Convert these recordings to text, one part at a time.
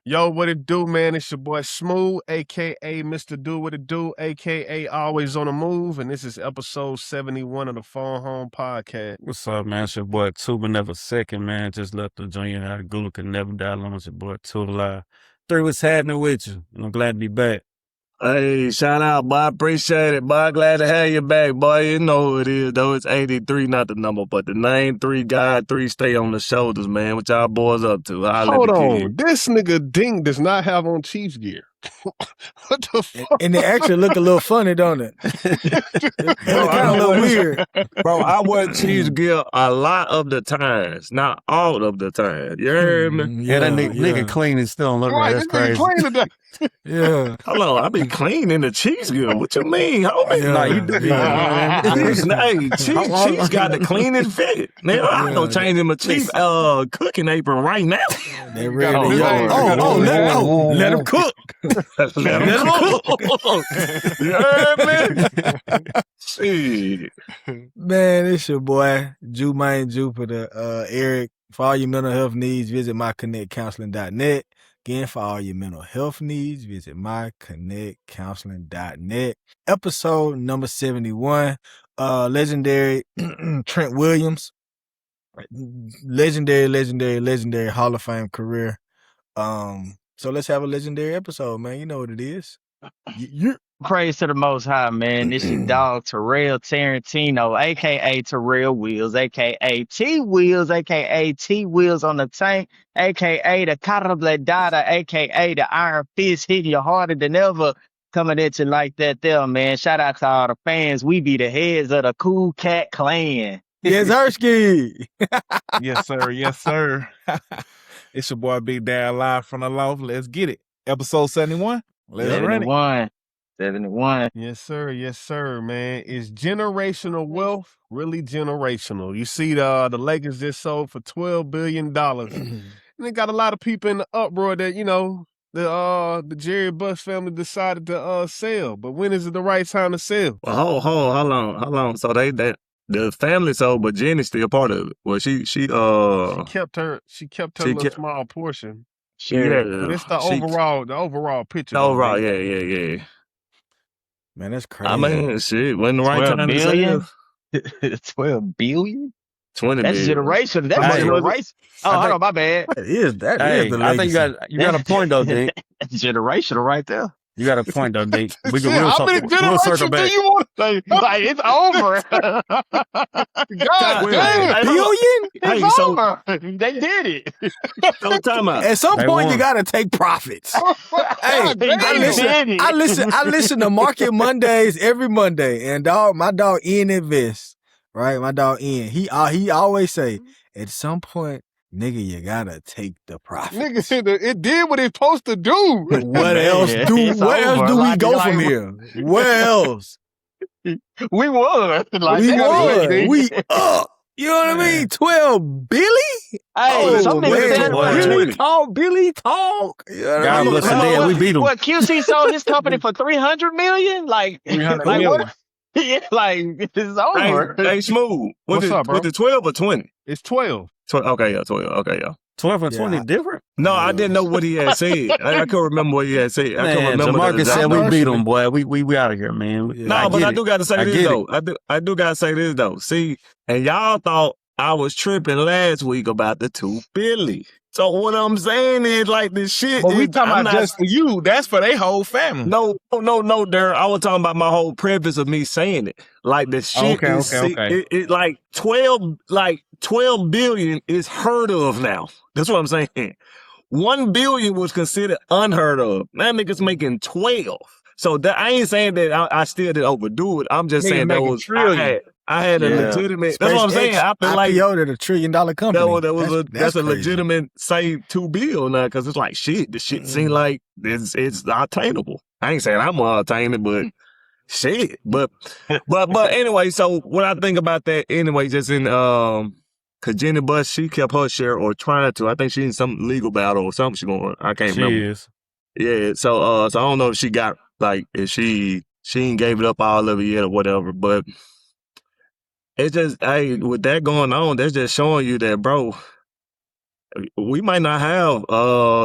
Yo, what it do, man? It's your boy Smooth, a.k.a. Mr. Do What It Do, a.k.a. Always on the Move, and this is episode 71 of the Phone Home Podcast. What's up, man? It's your boy Tuba Never Second, man. Just left the joint out of Gula Could Never Die Alone. It's your boy Tuba Live. Three, what's happening with you? I'm glad to be back. Hey, shout out, boy. I appreciate it, boy. Glad to have you back, boy. You know who it is, though. It's 83, not the number, but the name 3, God 3, stay on the shoulders, man. What y'all boys up to? Hold on. This nigga Dink does not have on Chiefs gear. What the fuck? And they actually look a little funny, don't it? It's kind of a little weird. Bro, I wear Chiefs gear a lot of the times, not all of the time. You heard me? Yeah, that nigga clean and still don't look right. That's crazy. Clean today. Yeah. Hold on, I be clean in the Chiefs gear. What you mean, homie? Yeah. Nah, you do. Hey, Chiefs got the cleanest fit. Man, I don't change my Chiefs cooking apron right now. They ready. Let them cook. Let them cook. You heard me? Shit. Man, it's your boy, Jumaine Jupiter, Eric. For all your mental health needs, visit myconnectcounseling.net. Again, for all your mental health needs, visit myconnectcounseling.net. Episode number 71. Legendary Trent Williams. Legendary Hall of Fame career. So let's have a legendary episode, man. You know what it is. Praise to the Most High, man. This is dog Darrell Tarantino, a.k.a. Terrell Wheels, a.k.a. T Wheels, a.k.a. T Wheels on the tank, a.k.a. the Carabledada, a.k.a. the Iron Fist hitting you harder than ever. Coming at you like that there, man. Shout out to all the fans. We be the heads of the Cool Cat Clan. Yes, Hersky. Yes, sir. Yes, sir. It's your boy Big Dad live from the loft. Let's get it. Episode 71. Let's run it. 71. Yes, sir. Yes, sir, man. Is generational wealth really generational? You see, the Lakers just sold for $12 billion. And they got a lot of people in the uproar that, you know, the Jerry Buss family decided to sell. But when is it the right time to sell? Well, hold on, how long? So the family sold, but Jenny's still part of it. Well, she kept her little small portion. Yeah, but it's the overall picture. The overall, yeah. Man, that's crazy. I mean, shit, when the right time to sell. 12 billion? 20 That's million. generation. That's generation. Oh, hold on, my bad. That is Hey, the I think you got a point though, Dink. That's generational right there. You got a point though, Dink. How many generations do you want to say? Like, it's over. God damn. billion? It's over. They did it. No time out. At some They point, won. you gotta take profits. Hey, damn. I listen to Market Mondays every Monday, and my dog Ian Invest, right? My dog Ian, he always say, at some point, nigga, you gotta take the profits. Nigga said it did what it's supposed to do. What else do we go from here? Where else? We won. Like, We that. won. We up. You know what I mean? 12 Billy? Hey, some niggas said Billy talk, Billy talk. You know what I God mean? bless the dead. We beat them. What, QC sold his company for $300 million? Like, 300 like million. what? Yeah, like, it's over. Hey, Smooth. What's up, bro? Was it 12 or 20? It's 12. 12. Okay, yeah. 12 and 20 different. No, I didn't know what he had said. I couldn't remember what he had said. I couldn't Man, remember. Jamarcus said we beat them, boy. We out of here, man. Yeah. No, but I do got to say this, though. it. I do got to say this, though. See, and y'all thought I was tripping last week about the 2 Billy. So what I'm saying is, like, this shit. But we talking about just for you. That's for their whole family. No, Darrell. I was talking about my whole preface of me saying it. Like, the shit is, Okay. It like 12 billion is heard of now. That's what I'm saying. 1 billion was considered unheard of. Now niggas making 12. So I ain't saying that I still didn't overdo it. I'm just saying that was I had a legitimate. That's what I'm saying. I feel like IPO'd at $1 trillion company. that's a crazy. legitimate say $2 billion now, because it's like shit. The shit seem like it's attainable. I ain't saying I'm unattainable, but shit. But anyway. So when I think about that, anyway, just in cause Jenny Buss, she kept her share or trying to. I think she's in some legal battle or something. I can't remember. She is. Yeah. So I don't know if she got if she ain't gave it up all of it yet or whatever, but. It's just, with that going on, that's just showing you that, bro, we might not have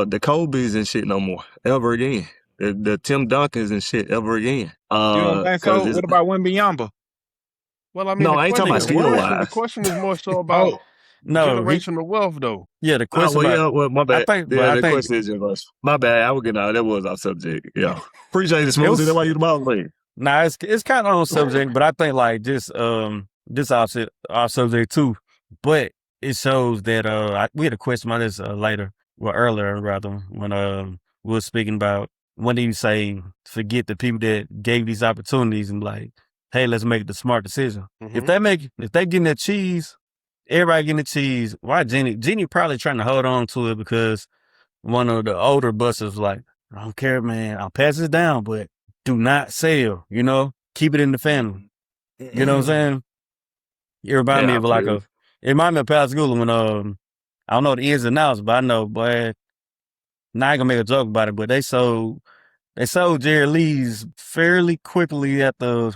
the Kobe's and shit no more ever again. The Tim Duncans and shit ever again. You don't think so? What about Wembanyama? Well, I mean, No, I ain't talking about skill-wise. the question is more so about No, generational wealth, though. yeah, the question well, about, yeah, well, my bad. think- but yeah, I the think- question is generational. My bad. I was getting out. That was off subject. Yeah. Appreciate it, Smoothie. was- That's why you the boss man. nah, it's kind of on subject, but I think like just this off subject too. But it shows that we had a question about this earlier rather, when we were speaking about when do you say forget the people that gave these opportunities and like, hey, let's make the smart decision. If they getting that cheese, everybody getting the cheese. Why Jeannie probably trying to hold on to it because one of the older busters was like, I don't care, man. I'll pass this down, but do not sell, keep it in the family. You know what I'm saying? It remind me of it remind me of Pascagoula when, I don't know the ins and outs, but I know, boy, now I ain't gonna make a joke about it, but they sold Jerry Lee's fairly quickly after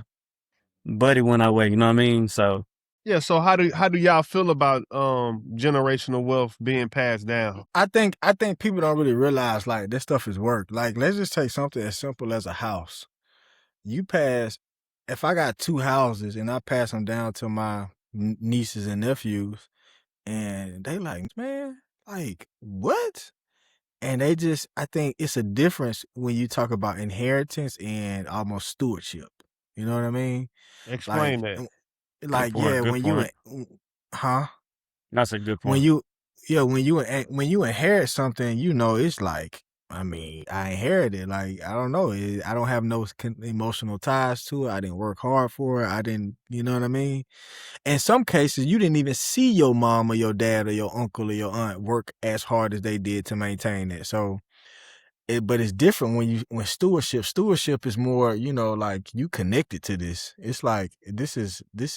Buddy went away, you know what I mean? So yeah, so how do y'all feel about generational wealth being passed down? I think people don't really realize like this stuff is work. Like, let's just take something as simple as a house. If I got 2 houses and I pass them down to my nieces and nephews, and they like, man, like what? And I think it's a difference when you talk about inheritance and almost stewardship. You know what I mean? Explain that. Like, Good point, yeah, good when point. That's a good point. When you inherit something, it's like, I mean, I inherited. Like, I don't know. I don't have no emotional ties to it. I didn't work hard for it. I didn't, you know what I mean? In some cases, you didn't even see your mom or your dad or your uncle or your aunt work as hard as they did to maintain it. So, but it's different when stewardship is more, like you connected to this. It's like this is the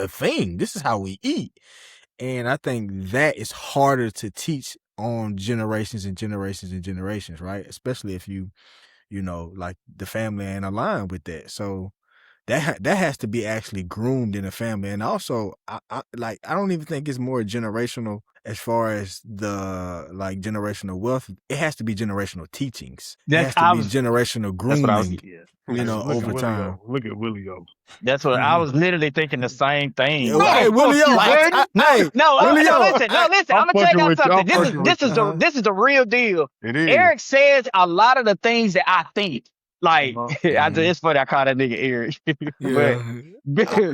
thing. This is how we eat. And I think that is harder to teach on generations and generations and generations, right? Especially if you like the family ain't aligned with that. So that has to be actually groomed in a family. And also, I don't even think it's more generational as far as the like generational wealth. It has to be generational teachings. It has to be generational grooming. Over time. Look at Willie O. That's what I was literally thinking the same thing. Hey, Willie O. Listen. I'm gonna tell y'all something. This is the real deal. It is. Eric says a lot of the things that I think. Like, it's funny I call that nigga Eric.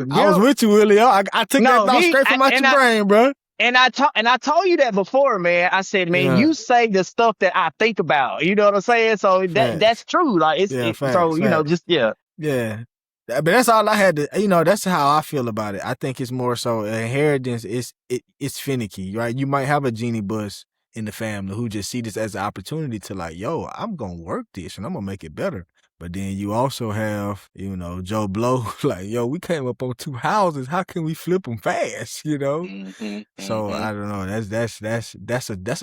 I was with you, Willie O. I took that thought straight from your brain, bro. And I told you that before, man. I said, man, you say the stuff that I think about. You know what I'm saying? So that's true. Like Yeah. But that's all I had to, that's how I feel about it. I think it's more so inheritance. It's finicky, right? You might have a genie bus in the family who just see this as an opportunity to like, yo, I'm going to work this and I'm going to make it better. But then you also have, Joe Blow, like, yo, we came up on 2 houses. How can we flip them fast? So I don't know. That's a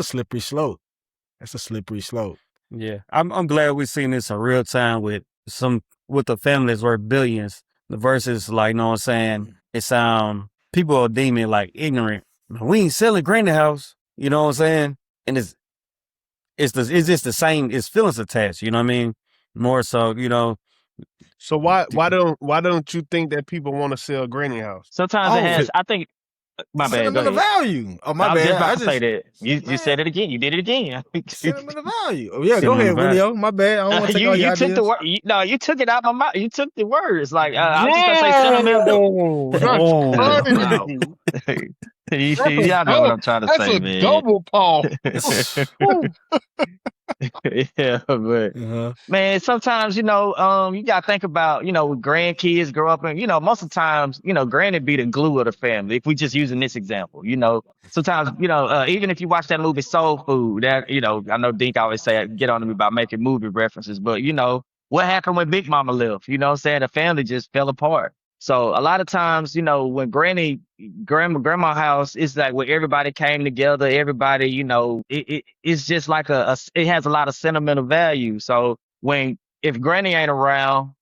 slippery slope. That's a slippery slope. Yeah, I'm glad we've seen this in real time with the families worth billions versus like, you know what I'm saying? It's people are deeming like ignorant. We ain't selling granny house. You know what I'm saying? And it's just the same. It's feelings attached. You know what I mean? More so, So why don't you think that people want to sell granny house? Sometimes it has. I think. My bad. Sentimental value. Oh, my I was bad. just about to say that. You said it again. You did it again. Sentimental value. Oh yeah, go ahead, Willie. My bad. I don't want to take all your took ideas. the word. You took it out my mouth. You took the words. Like I was just gonna say sentimental. Y'all know what I'm trying to say, man. That's a double pause. Yeah, but man, sometimes you gotta think about when grandkids grow up, and most of the times granny be the glue of the family. If we just using this example, sometimes even if you watch that movie Soul Food, that I know Dink always say get on to me about making movie references, but what happened when Big Mama left? You know what I'm saying? The family just fell apart. So a lot of times, when grandma house, it's like where everybody came together, everybody, it's just like it has a lot of sentimental value. So if granny ain't around,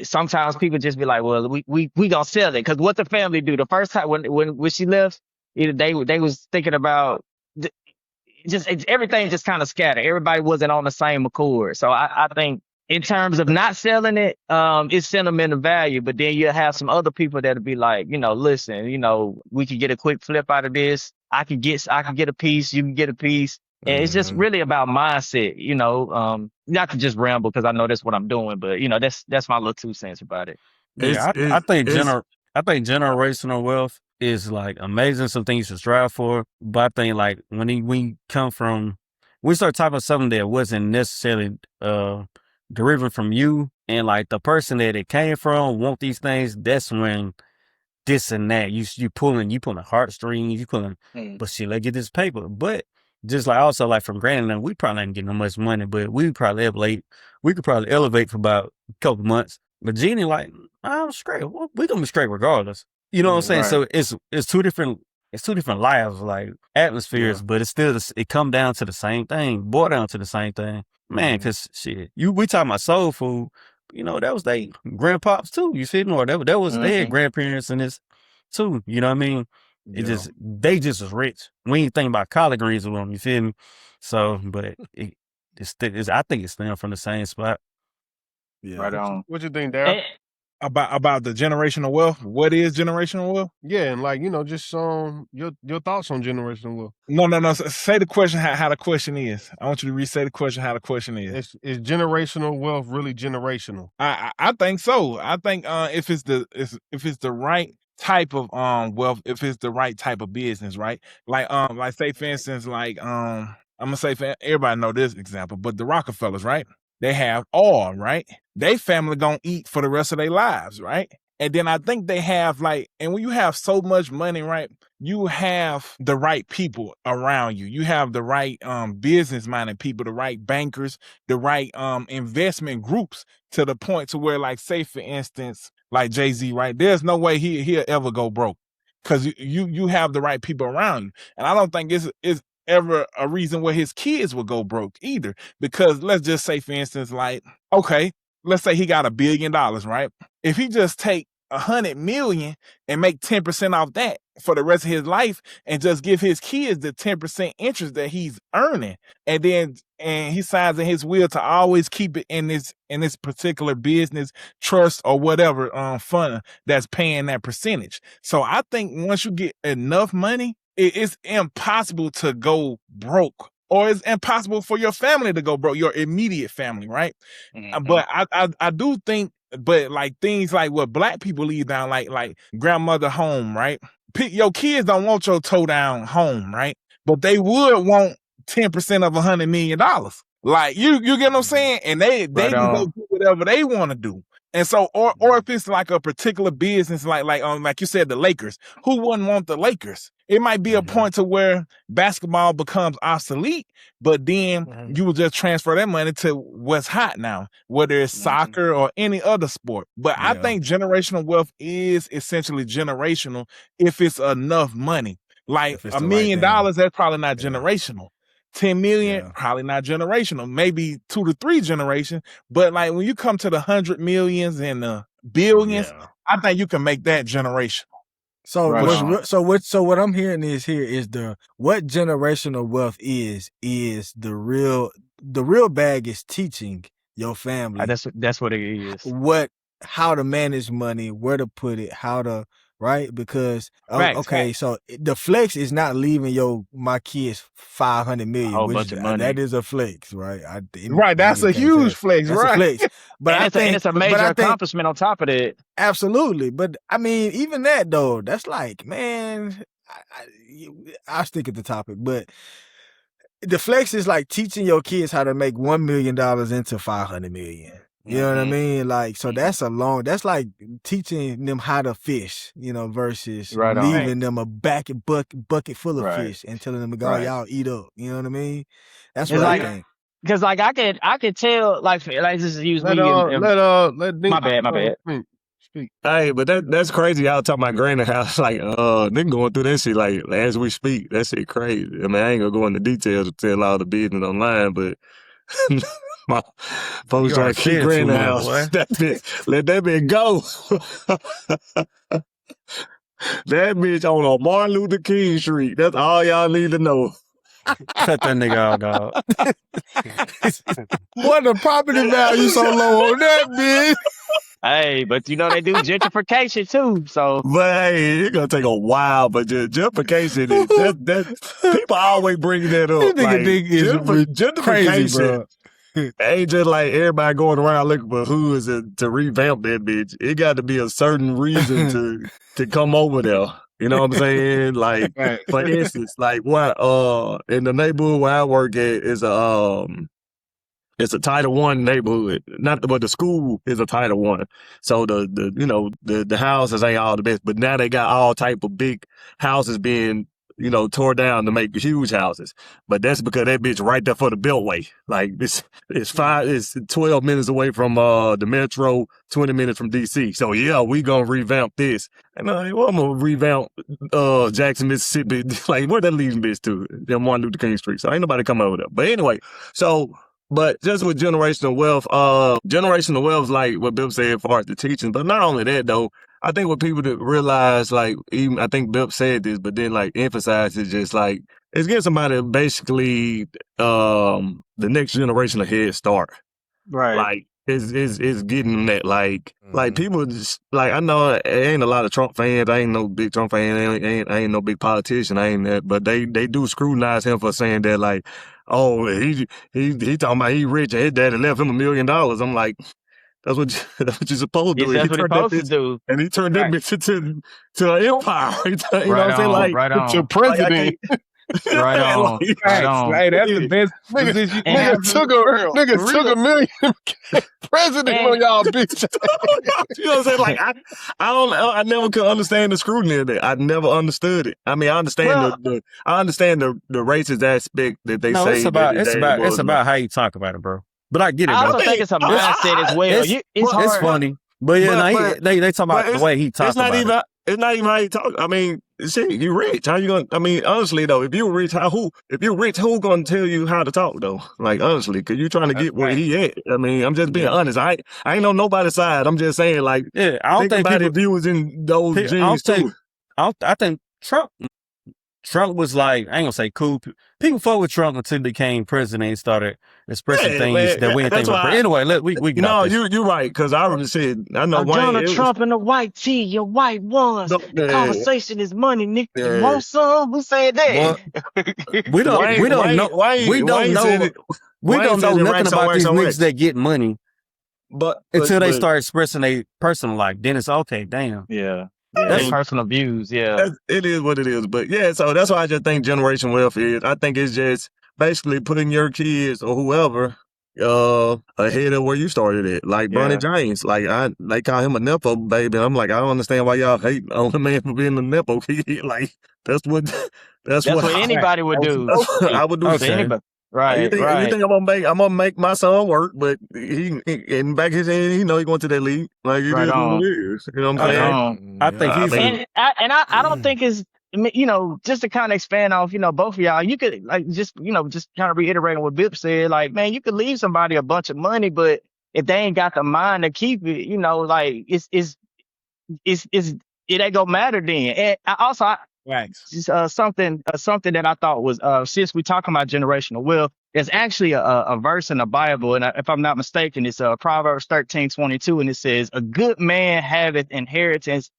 sometimes people just be like, well, we gonna sell it. Cause what the family do the first time when she left, they was thinking about everything just kind of scattered. Everybody wasn't on the same accord. So I think in terms of not selling it, it's sentimental value. But then you'll have some other people that'll be like, listen, we could get a quick flip out of this. I can get a piece. You can get a piece. And it's just really about mindset, not to just ramble because I know that's what I'm doing, but that's my little 2 cents about it. Yeah, I think generational wealth is like amazing, some things to strive for. But I think like when we start talking about something that wasn't necessarily deriving from you, and like the person that it came from want these things, that's when this and that you pulling heartstrings, but shit, let's get this paper. But just like also like from granted, we probably ain't getting no much money, but we could probably elevate for about a couple months. But Jeannie, like, I'm straight. We're gonna be straight regardless. You know what I'm saying? Right. So it's two different lives, like atmospheres, but it's still it come down to the same thing, boil down to the same thing, man. Because shit, we talking about soul food. That was they grandpops too. You see, or that was their grandparents and this too. You know what I mean? They just was rich. We ain't think about collard greens with them. You feel me? So, but I think it's still from the same spot. Yeah. Right on. What you think, Darrell? About the generational wealth. What is generational wealth? Yeah, and like just your thoughts on generational wealth. No. Say the question how the question is. I want you to re-say the question how the question is. Is generational wealth really generational? I think so. I think if it's the right type of wealth, if it's the right type of business, right? Like say for instance, like I'm gonna say for everybody know this example, but the Rockefellers, right? They have all, right? They family gonna eat for the rest of their lives, right? And then I think they have and when you have so much money, right? You have the right people around you. You have the right business-minded people, the right bankers, the right investment groups to the point to where, like, say for instance, like Jay-Z, right? There's no way he'll ever go broke because you have the right people around you. And I don't think it's ever a reason where his kids will go broke either. Because let's just say, for instance, like, okay, let's say he got $1 billion, right? If he just take 100 million and make 10% off that for the rest of his life and just give his kids the 10% interest that he's earning, and he signs in his will to always keep it in this particular business trust or whatever fund that's paying that percentage. So I think once you get enough money, it's impossible to go broke, or it's impossible for your family to go broke, your immediate family, right? But I do think, but like things like what black people leave down, like grandmother home, right? Your kids don't want your toe down home, right? But they would want 10% of $100 million. Like you get what I'm saying? And they can go do whatever they want to do. And so, or if it's like a particular business, like you said, the Lakers, who wouldn't want the Lakers? It might be a point to where basketball becomes obsolete, but then you will just transfer that money to what's hot now, whether it's soccer or any other sport. But I think generational wealth is essentially generational if it's enough money. Like $1 million, that's probably not generational. 10 million, probably not generational, maybe 2 to 3 generations. But like when you come to the 100 millions and the billions, I think you can make that generational. So what I'm hearing is what generational wealth is the real bag is teaching your family. That's what it is. How to manage money, where to put it, how to, right? Because so the flex is not leaving my kids 500 million, a whole bunch of money. That is a flex, right? That's a huge flex, that's right? A flex. But it's a major accomplishment on top of that. Absolutely, but I mean, even that though, that's like, man, I'll stick at the topic, but the flex is like teaching your kids how to make $1 million into 500 million. You know what I mean? Like, so that's like teaching them how to fish, versus leaving them a bucket full of fish and telling them to go, y'all eat up. You know what I mean? That's what I think. Because like I could tell, like just use me. Let Dink. My bad. Speak. Hey, but that's crazy. Y'all talking about granny house, like them going through that shit like as we speak. That shit crazy. I mean, I ain't gonna go into details to tell all the business online, but my folks trying to keep granny house. Let that bitch go. That bitch on a Martin Luther King Street. That's all y'all need to know. Cut that nigga out, dog. What the property value so low on that, bitch? Hey, but you know they do gentrification too. So, But hey, it's gonna take a while. But gentrification is that people always bring that up. This nigga think is crazy, bro. Ain't just like everybody going around looking for hoods to revamp that bitch. It got to be a certain reason to come over there. You know what I'm saying? Like, for instance, like what in the neighborhood where I work at is it's a Title I neighborhood. But the school is a Title I. So the houses ain't all the best, but now they got all type of big houses being tore down to make huge houses. But that's because that bitch right there for the Beltway. Like it's 12 minutes away from the metro, 20 minutes from DC. So yeah, we gonna revamp this. And I'm gonna revamp Jackson, Mississippi. Like where that leads bitch to? Them Martin Luther King Street. So ain't nobody come over there. But anyway, but just with generational wealth is like what Bill said as far as the teaching. But not only that though, I think what people to realize, like, even I think Bill said this, but then like emphasize is just like it's getting somebody basically the next generation a head start. right. Like it's getting them that like people just like I know it ain't a lot of Trump fans. I ain't no big Trump fan. I ain't no big politician. I ain't that, but they do scrutinize him for saying that like, oh he talking about he rich and his daddy left him $1 million. I'm like, that's what you're supposed to do. Yes, that's what you're supposed to do. And he turned that bitch to an empire. You know what I'm saying? Like right on. Your president. Right on. Right on. Hey, that's the best position. Nigga took $1 million president on y'all bitch. You know what I'm saying? Like I never could understand the scrutiny of that. I never understood it. I mean, I understand the racist aspect that they say. It's about how you talk about it, bro. But I get it, I bro. also think it's a mindset as well. It's hard. It's funny. But yeah, they talk about the way he talks about it. It's not even how you talk. I mean, shit, you rich. How you gonna? I mean, honestly though, if you rich, who gonna tell you how to talk though? Like honestly, cause you trying to get where he at. I mean, I'm just being honest. I ain't on nobody's side. I'm just saying like, yeah, I don't think about people, if you was in those jeans too. I think Trump was like, I ain't gonna say cool. People fought with Trump until he became president and started expressing things that we didn't think about. Anyway, we get off this. You're right, because I already said, I know Donald Trump in the white tee, your white ones. Conversation is money, Nick. You want some? Who said that? We don't know nothing about these niggas that get money until they start expressing their personal life. Then it's okay, damn. Yeah. That's personal views, yeah. It is what it is. But yeah, so that's why I just think generation wealth is. I think it's just basically putting your kids or whoever ahead of where you started at. Like Bernie James. Like they call him a Nepo baby. I'm like, I don't understand why y'all hate on the man for being a Nepo kid. Like that's what anybody would do. I would do the same. Right, you think I'm gonna make my son work, but he in back his head, he going to that league. Like it is what it is. You know what I'm saying? I think he's I don't think it's just to kind of expand off, both of y'all, you could like just kind of reiterating what Bip said, like, man, you could leave somebody a bunch of money, but if they ain't got the mind to keep it, like it ain't gonna matter then. And something that I thought was since we talking about generational wealth, there's actually a verse in the Bible, and if I'm not mistaken, it's Proverbs 13:22, and it says, "A good man haveth inheritance,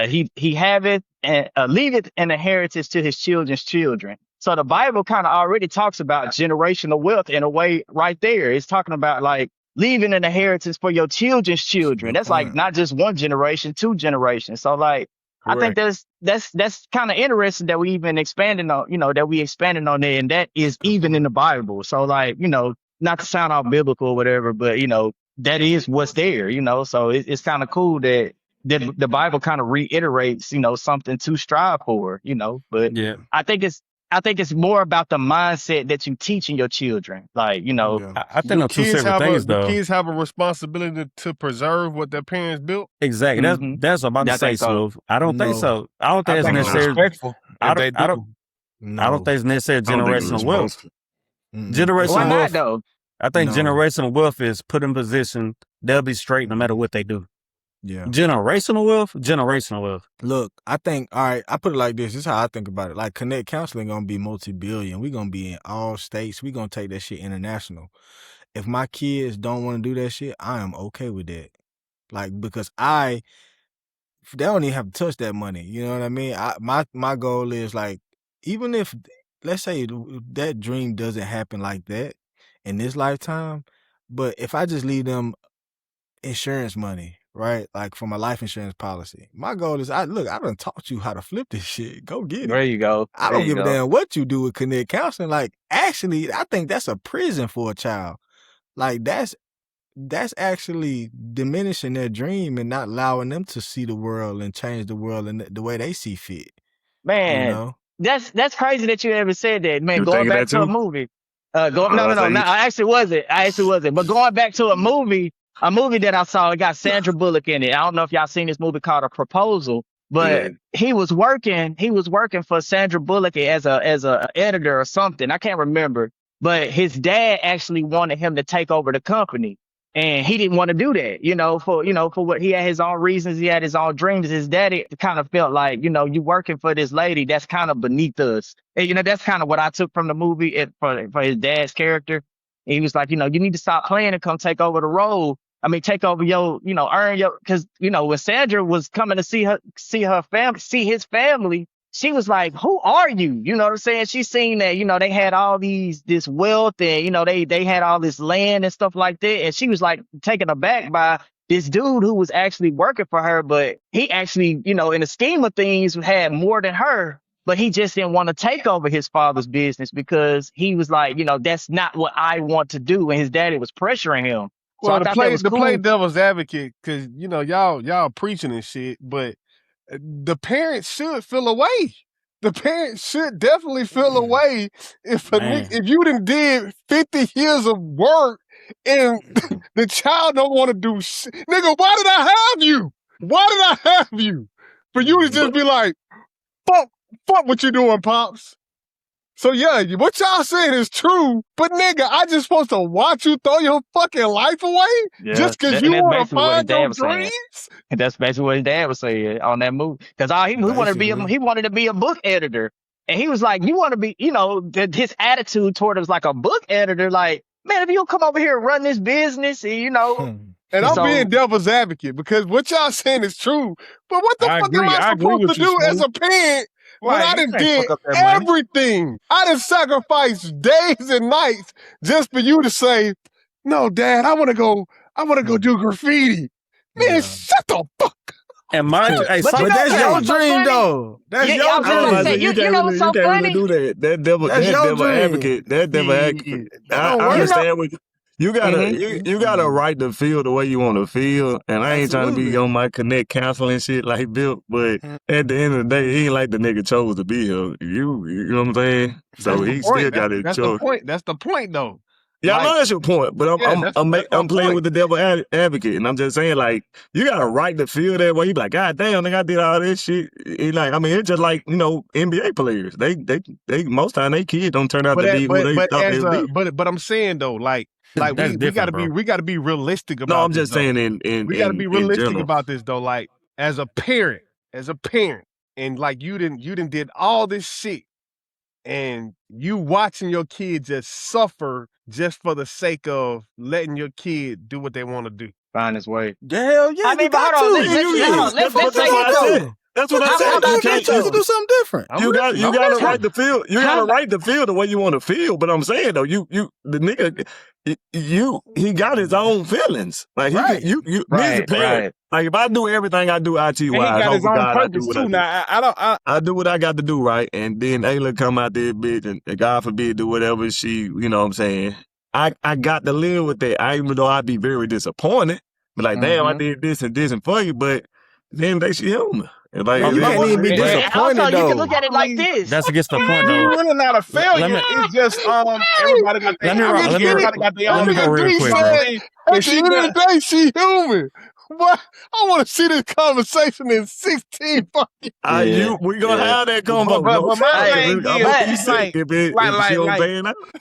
he haveth and leaveth an inheritance to his children's children." So the Bible kind of already talks about generational wealth in a way right there. It's talking about like leaving an inheritance for your children's children. That's like not just one generation, 2 generations. So like, correct. I think that's kind of interesting that we even expanding on, there, and that is even in the Bible. So like, not to sound all biblical or whatever, but that is what's there, so it's kind of cool that the Bible kind of reiterates, something to strive for, but yeah, I think it's more about the mindset that you teaching your children. Like, I think on 2 separate things, though. The kids have a responsibility to preserve what their parents built. Exactly. That's what I'm about to say, so. I don't think so. I don't think it's necessarily. I don't think it's necessarily generational wealth. Generational Why wealth. Not, though? I think generational wealth is put in position, they'll be straight no matter what they do. Yeah. Generational wealth. Look, I think, all right, I put it like this. This is how I think about it. Like, Connect Counseling going to be multi-billion. We're going to be in all states. We're going to take that shit international. If my kids don't want to do that shit, I am okay with that. Like, because they don't even have to touch that money. You know what I mean? My goal is, like, even if, let's say that dream doesn't happen like that in this lifetime, but if I just leave them insurance money, right? Like from a life insurance policy. My goal is, I done taught you how to flip this shit. Go get it. There you go. I don't give a damn what you do with Connect Counseling. Like, actually, I think that's a prison for a child. Like, that's actually diminishing their dream and not allowing them to see the world and change the world in the way they see fit. Man, You know? that's crazy that you ever said that, man. You Going thinking back that to a too? movie. No, I actually wasn't. But going back to a movie that I saw, it got Sandra Bullock in it. I don't know if y'all seen this movie called A Proposal, but he was working for Sandra Bullock as a editor or something. I can't remember. But his dad actually wanted him to take over the company. And he didn't want to do that, for what he had his own reasons, he had his own dreams. His daddy kind of felt like, you working for this lady that's kind of beneath us. And, that's kind of what I took from the movie for his dad's character. And he was like, you need to stop playing and come take over the role. I mean, take over your, earn your, because, when Sandra was coming to see his family, she was like, who are you? You know what I'm saying? She seen that, they had all this wealth and, they had all this land and stuff like that. And she was like taken aback by this dude who was actually working for her. But he actually, in the scheme of things, had more than her. But he just didn't want to take over his father's business because he was like, that's not what I want to do. And his daddy was pressuring him. So Well, I thought that was to cool. play devil's advocate, because y'all preaching and shit, but the parents should feel away. The parents should definitely feel away if you done did 50 years of work and the child don't want to do shit. Nigga, why did I have you? Why did I have you? For you to just be like, fuck what you doing, Pops. So yeah, what y'all saying is true, but nigga, I just supposed to watch you throw your fucking life away just because you want to find your dreams? And that's basically what his dad was saying on that movie. Because he wanted to be a book editor, and he was like, you want to be, his attitude toward it was like a book editor, like, man, if you come over here and run this business, and And I'm being devil's advocate because what y'all saying is true, but what the fuck am I supposed to do as a parent? When I done did everything, I done sacrificed days and nights just for you to say, no, Dad, I want to go do graffiti. Man, shut the fuck up. And mind you, but that's your dream, though. That's your dream. You know what's so funny? Really do that. That devil advocate. That devil advocate. I understand what you gotta. You gotta write the feel the way you want to feel. And I ain't trying to be on my Connect Counseling shit like Bill. But at the end of the day, he ain't like the nigga chose to be here. You know what I'm saying? So he still got his choice. That's the point, though. Yeah, I know that's your point, but I'm playing with the devil advocate, and I'm just saying, like, you got a right to feel that way. You be like, God damn, nigga, I did all this shit. It's just like, NBA players. They most time they kids don't turn out to be who they thought they would be. But I'm saying though, like we gotta be realistic about. No, I'm just saying we gotta be realistic about this though. Like as a parent, and like you didn't did all this shit, and you watching your kid just suffer just for the sake of letting your kid do what they want to do. Find his way. Hell yeah. I mean, but hold on. Let's take it though. That's what I said. You can't choose to do something different. You got a right to feel. You got a right to feel the way you want to feel. But I'm saying though, the nigga, he got his own feelings. Like me as a parent. Like if I do everything I do IT wise, he got his own purpose too. Now I do what I got to do, right? And then Ayla come out there, bitch, and God forbid do whatever she, you know what I'm saying? I got to live with that. Even though I'd be very disappointed, but like, damn, I did this and for you, but then they she human. Like, you can't even be disappointed also, though. You can look at it like this. That's against the point though. You're really not a failure. It's just everybody got their let me go real quick, bro. At the end of the day, she human. What? I want to see this conversation in 16 fucking we gonna have that combo. But my thing is,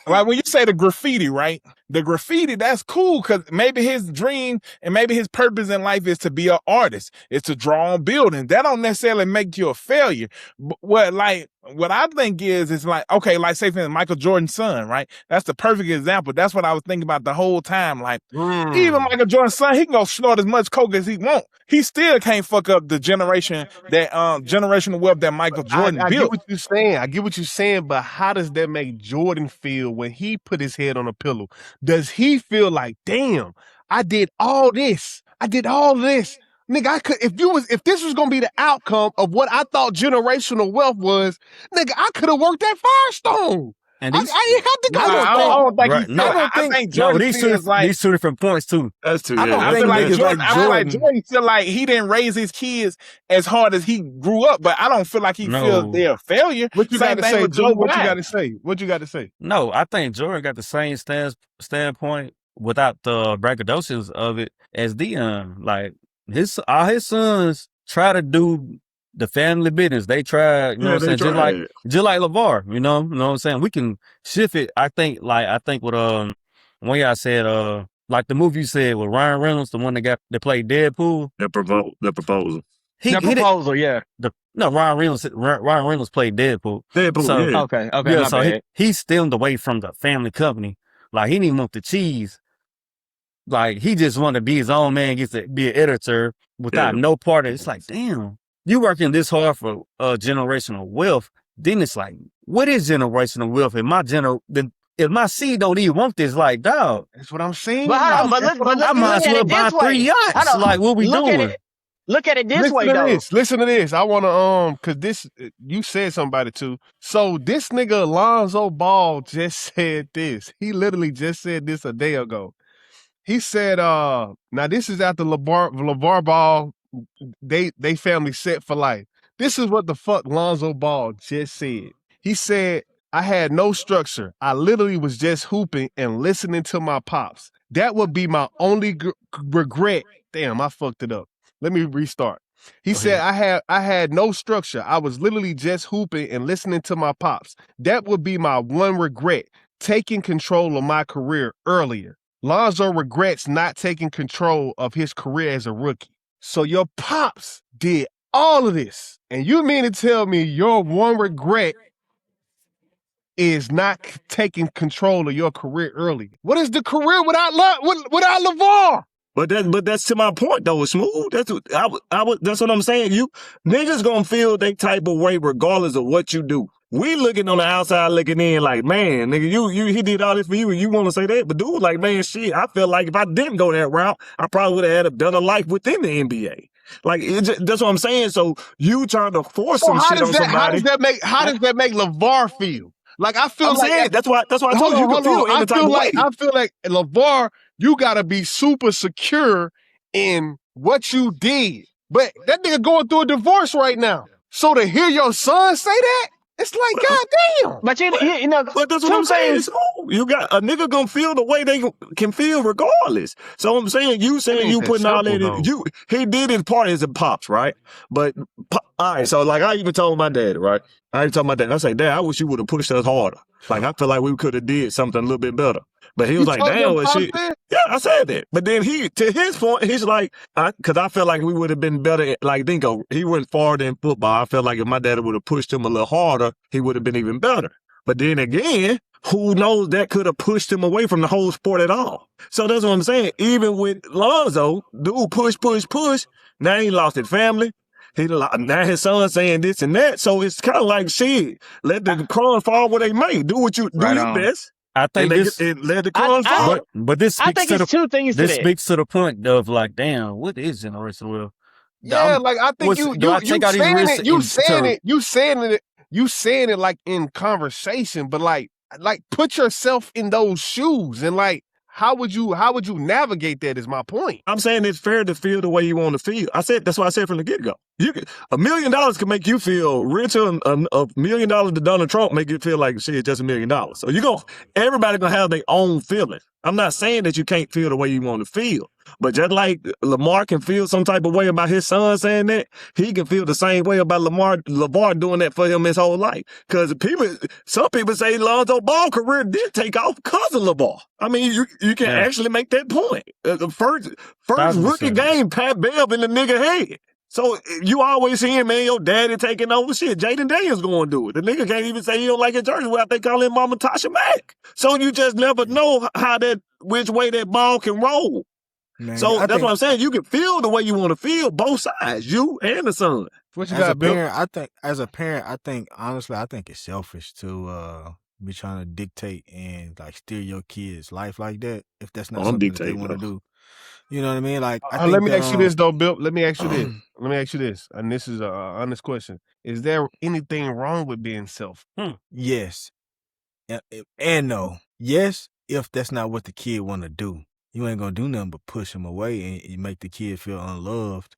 like when you say the graffiti, right? the graffiti, that's cool because maybe his dream and maybe his purpose in life is to be an artist. It's to draw on buildings. That don't necessarily make you a failure. But what I think is like, okay, like say for instance, Michael Jordan's son, right? That's the perfect example. That's what I was thinking about the whole time. Like, even Michael Jordan's son, he can go snort as much coke as he want. He still can't fuck up the generation that generational wealth that Michael Jordan I built. get what you're saying. I get what you're saying, but how does that make Jordan feel when he put his head on a pillow? Does he feel like, damn, I did all this. I did all this. Nigga, I could if this was gonna be the outcome of what I thought generational wealth was, nigga, I could have worked at Firestone. And I these, didn't have to go. I don't think Right, he no, feel. I think Jordan these feels like these two different points too. That's too. I don't I think feel like niggas Jordan, like I feel like Jordan. Jordan feel like he didn't raise his kids as hard as he grew up, but I don't feel like he No. feels they're a failure. What you Same got to thing say, with Joe? Joe What you Biden. got to say? What you got to say? No, I think Jordan got the same standpoint without the braggadocios of it as Dion. Like all his sons try to do the family business. They try, you know what I'm saying? Just like LeVar, you know what I'm saying? We can shift it. I think what one of y'all said, like the movie you said with Ryan Reynolds, the one that played Deadpool. The proposal. The proposal, yeah. Ryan Reynolds played Deadpool. So, yeah. Okay, Yeah, my so bad. he stemmed away from the family company. Like, he didn't even want the cheese. Like, he just wanted to be his own man, gets to be an editor without no part of it. It's like, damn, you working this hard for generational wealth. Then it's like, what is generational wealth? If my seed don't even want this, like, dog, That's what I'm saying. But hold on, I might as well buy 3 yachts. Like, what we doing? Look at it this way, though. Listen to this. I want to cause this you said something about it too. So this nigga Lonzo Ball just said this. He literally just said this a day ago. He said, now this is after LeVar Ball, they family set for life. This is what the fuck Lonzo Ball just said. He said, I had no structure. I literally was just hooping and listening to my pops. That would be my only regret. Damn, I fucked it up. Let me restart. He said, I had no structure. I was literally just hooping and listening to my pops. That would be my one regret, taking control of my career earlier. Lonzo regrets not taking control of his career as a rookie. So your pops did all of this. And you mean to tell me your one regret is not taking control of your career early? What is the career without LeVar? But that's to my point though, Smooth. That's what I'm saying. You niggas gonna feel that type of way regardless of what you do. We looking on the outside looking in like, man, nigga, he did all this for you and you want to say that? But dude, like, man, shit, I feel like if I didn't go that route, I probably would have had a better life within the NBA. Like, that's what I'm saying. So you trying to force some shit on somebody. How does that make LeVar feel? Like, I feel that's why I told you can feel any type of way. I feel like LeVar, you gotta be super secure in what you did. But that nigga going through a divorce right now. So to hear your son say that, it's like, goddamn. But you know, but that's what I'm saying. You got a nigga gonna feel the way they can feel regardless. So I'm saying, you putting all that in. He did his part as a pops, right? But all right, so like I even told my dad, right? I say, Dad, I wish you would have pushed us harder. Like I feel like we could have did something a little bit better. But he was like, damn, well, shit. Yeah, I said that. But then to his point, he's like, because I felt like we would have been better. Like Dinko, he went farther in football. I felt like if my dad would have pushed him a little harder, he would have been even better. But then again, who knows, that could have pushed him away from the whole sport at all. So that's what I'm saying. Even with Lonzo, dude, push. Now he lost his family. Now his son saying this and that. So it's kind of like, shit, let the crumbs fall where they may. Do what you do your best. I think let the crumbs fall. But this speaks to two things. This speaks to the point of like, damn, what is generational wealth? Yeah, like I think you saying it like in conversation, but like put yourself in those shoes and like how would you navigate that is my point. I'm saying it's fair to feel the way you want to feel. That's why I said from the get-go. $1 million can make you feel richer. $1 million to Donald Trump make you feel like shit, just $1 million. So everybody gonna have their own feeling. I'm not saying that you can't feel the way you want to feel, but just like Lamar can feel some type of way about his son saying that, he can feel the same way about LeVar doing that for him his whole life. Because some people say Lonzo Ball career did take off because of LeVar. I mean, you can actually make that point. The first rookie game, Pat Bev in the nigga head. So you always hearing, man, your daddy taking over shit. Jaden Daniels going to do it. The nigga can't even say he don't like his jersey without they call him Mama Tasha Mack. So you just never know which way that ball can roll. Man, so that's what I'm saying. You can feel the way you want to feel, both sides, you and the son. What you got, Bill? As a parent, I think it's selfish to be trying to dictate and like steer your kids' life like that if that's not something that they want to do. You know what I mean? Like, let me ask you this though, Bill. Let me ask you this. And this is an honest question. Is there anything wrong with being selfish? Yes. And no. Yes, if that's not what the kid want to do. You ain't going to do nothing but push him away and you make the kid feel unloved.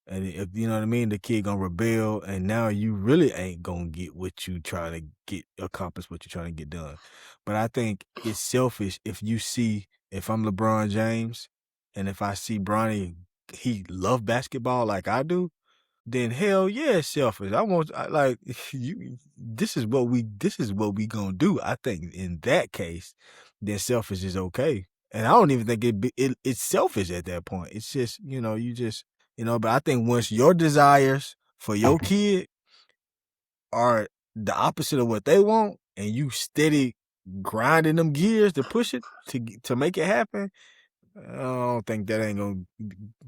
And if you know what I mean, the kid going to rebel and now you really ain't going to get what you trying to accomplish what you're trying to get done. But I think it's selfish if I'm LeBron James, and if I see Bronny, he love basketball like I do, then hell yeah, it's selfish. This is what we gonna do. I think in that case, then selfish is okay. And I don't even think it's selfish at that point. It's just, but I think once your desires for your kid are the opposite of what they want and you steady grinding them gears to push it to make it happen, I don't think that ain't gonna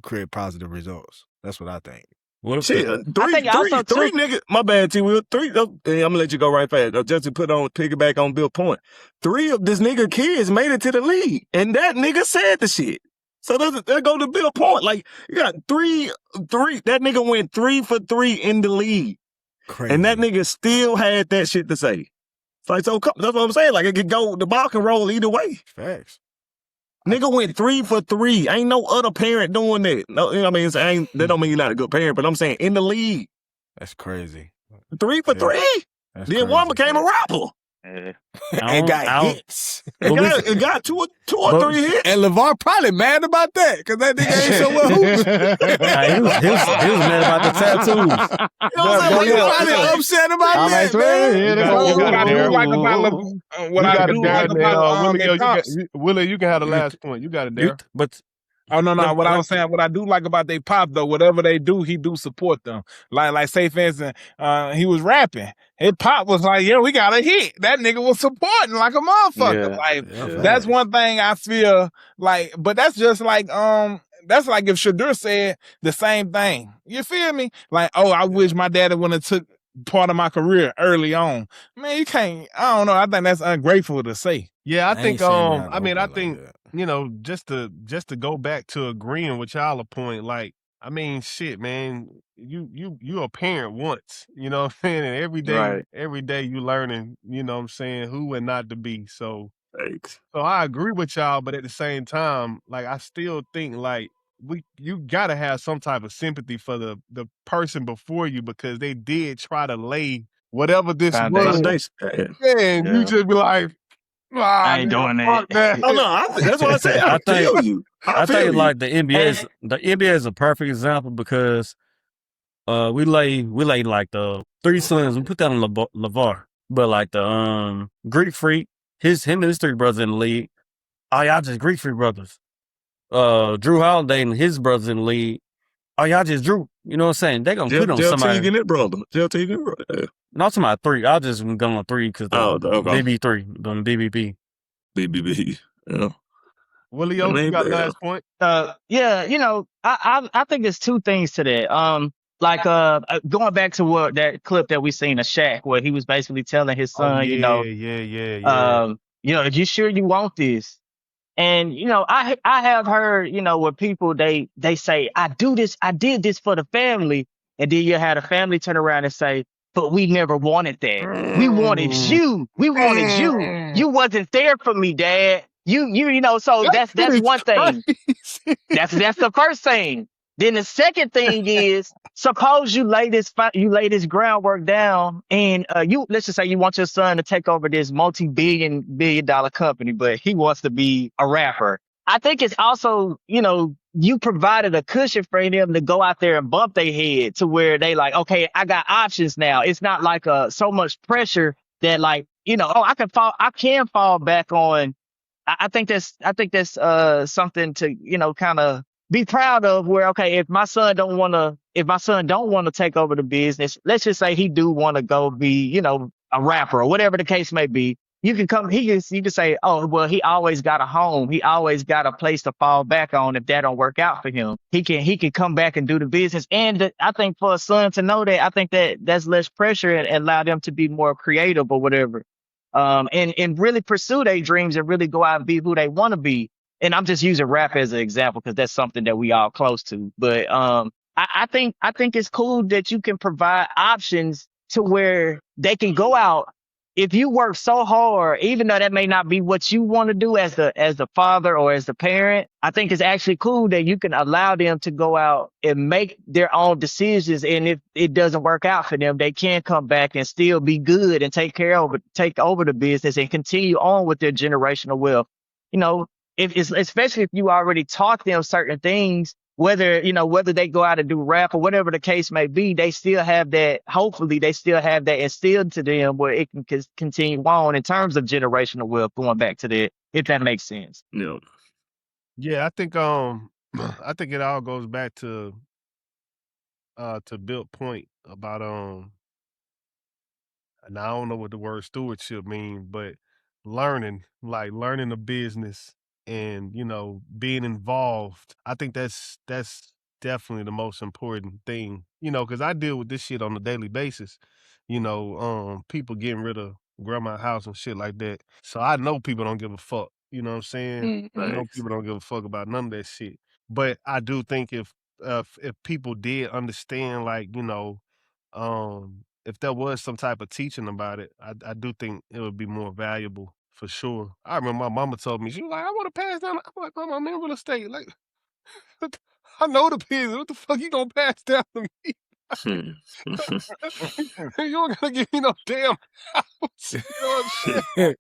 create positive results. That's what I think. What if three niggas? My bad, T. Will. I'm gonna let you go right fast. Just to piggyback on Bill's point. 3 of this nigga kids made it to the league, and that nigga said the shit. So that go to Bill's point. Like you got 3. That nigga went 3 for 3 in the league, crazy. And that nigga still had that shit to say. Like so, that's what I'm saying. Like it could go, the ball can roll either way. Facts. Nigga went 3 for 3. Ain't no other parent doing that. No, you know what I mean? That don't mean you're not a good parent, but I'm saying in the league. That's crazy. 3 for 3? Then crazy. One became a rapper. And got hits. It got two or 3 hits. And LeVar probably mad about that because that nigga ain't so well hooping. He was mad about the tattoos. You know what I'm saying? He was probably upset about that, man. Willie, you can have the last point. You got it, Darrell. What I was saying, what I do like about they pop though, whatever they do, he do support them. Like say for instance, he was rapping. His pop was like, yeah, we got a hit. That nigga was supporting like a motherfucker. That's one thing I feel like, but that's just like that's like if Shedeur said the same thing. You feel me? Like, I wish my daddy wouldn't have took part of my career early on. Man, you can't. I don't know. I think that's ungrateful to say. Yeah, I think. I think just to go back to agreeing with y'all a point. Like, I mean, shit, man. You a parent once. You know what I'm saying? And every day you learning. You know what I'm saying, who and not to be. So. Thanks. So I agree with y'all, but at the same time, like I still think like you gotta have some type of sympathy for the person before you because they did try to lay whatever this was. And you just be like, I ain't doing that. No, that's what I said. I feel you. I think like the NBA is a perfect example because we lay like the 3 sons. We put that on LeVar, but like the Greek Freak. Him and his 3 brothers in the league. Y'all just Greek Freak brothers. Drew Holiday and his brothers in the league. Y'all just Drew. You know what I'm saying? They gonna put on somebody. JLT it, brother. JLT it, brother. Yeah. Not talking about 3. I just go on 3 because BB3, the BBB. BBB. Yeah. Willie, you got last point? I think there's 2 things to that. Going back to that clip that we seen of Shaq, where he was basically telling his son, are you sure you want this? And I have heard, where people they say, I did this for the family, and then you had a family turn around and say, but we never wanted that. We wanted you. We wanted you. You wasn't there for me, Dad. So that's one thing. That's the first thing. Then the second thing is, suppose you lay this groundwork down, and let's just say you want your son to take over this billion dollar company, but he wants to be a rapper. I think it's also, you provided a cushion for them to go out there and bump their head to where they like, okay, I got options now. It's not like so much pressure that like, I can fall back on. I think that's something to, kind of be proud of, where, okay, if my son don't want to take over the business, let's just say he do want to go be, a rapper or whatever the case may be. You can say, oh, well, he always got a home. He always got a place to fall back on if that don't work out for him. He can come back and do the business. And I think for a son to know that, I think that's less pressure and allow them to be more creative or whatever. And really pursue their dreams and really go out and be who they want to be. And I'm just using rap as an example because that's something that we all close to. But I think it's cool that you can provide options to where they can go out. If you work so hard, even though that may not be what you want to do as the father or as the parent, I think it's actually cool that you can allow them to go out and make their own decisions. And if it doesn't work out for them, they can come back and still be good and take over the business and continue on with their generational wealth. Especially if you already taught them certain things, whether they go out and do rap or whatever the case may be, they still have that. Hopefully they still have that instilled to them where it can continue on in terms of generational wealth, going back to that, if that makes sense. Yeah. Yeah, I think I think it all goes back to Bill's point about and I don't know what the word stewardship means, but learning the business and, being involved. I think that's definitely the most important thing, because I deal with this shit on a daily basis, people getting rid of grandma's house and shit like that. So I know people don't give a fuck, you know what I'm saying? I know people don't give a fuck about none of that shit. But I do think if people did understand, like, if there was some type of teaching about it, I do think it would be more valuable for sure. I remember my mama told me, she was like, I want to pass down. I'm like, Mama, I'm in real estate. Like, I know the business. What the fuck you gonna pass down to me? You don't gotta give me no damn house. You know what I'm saying?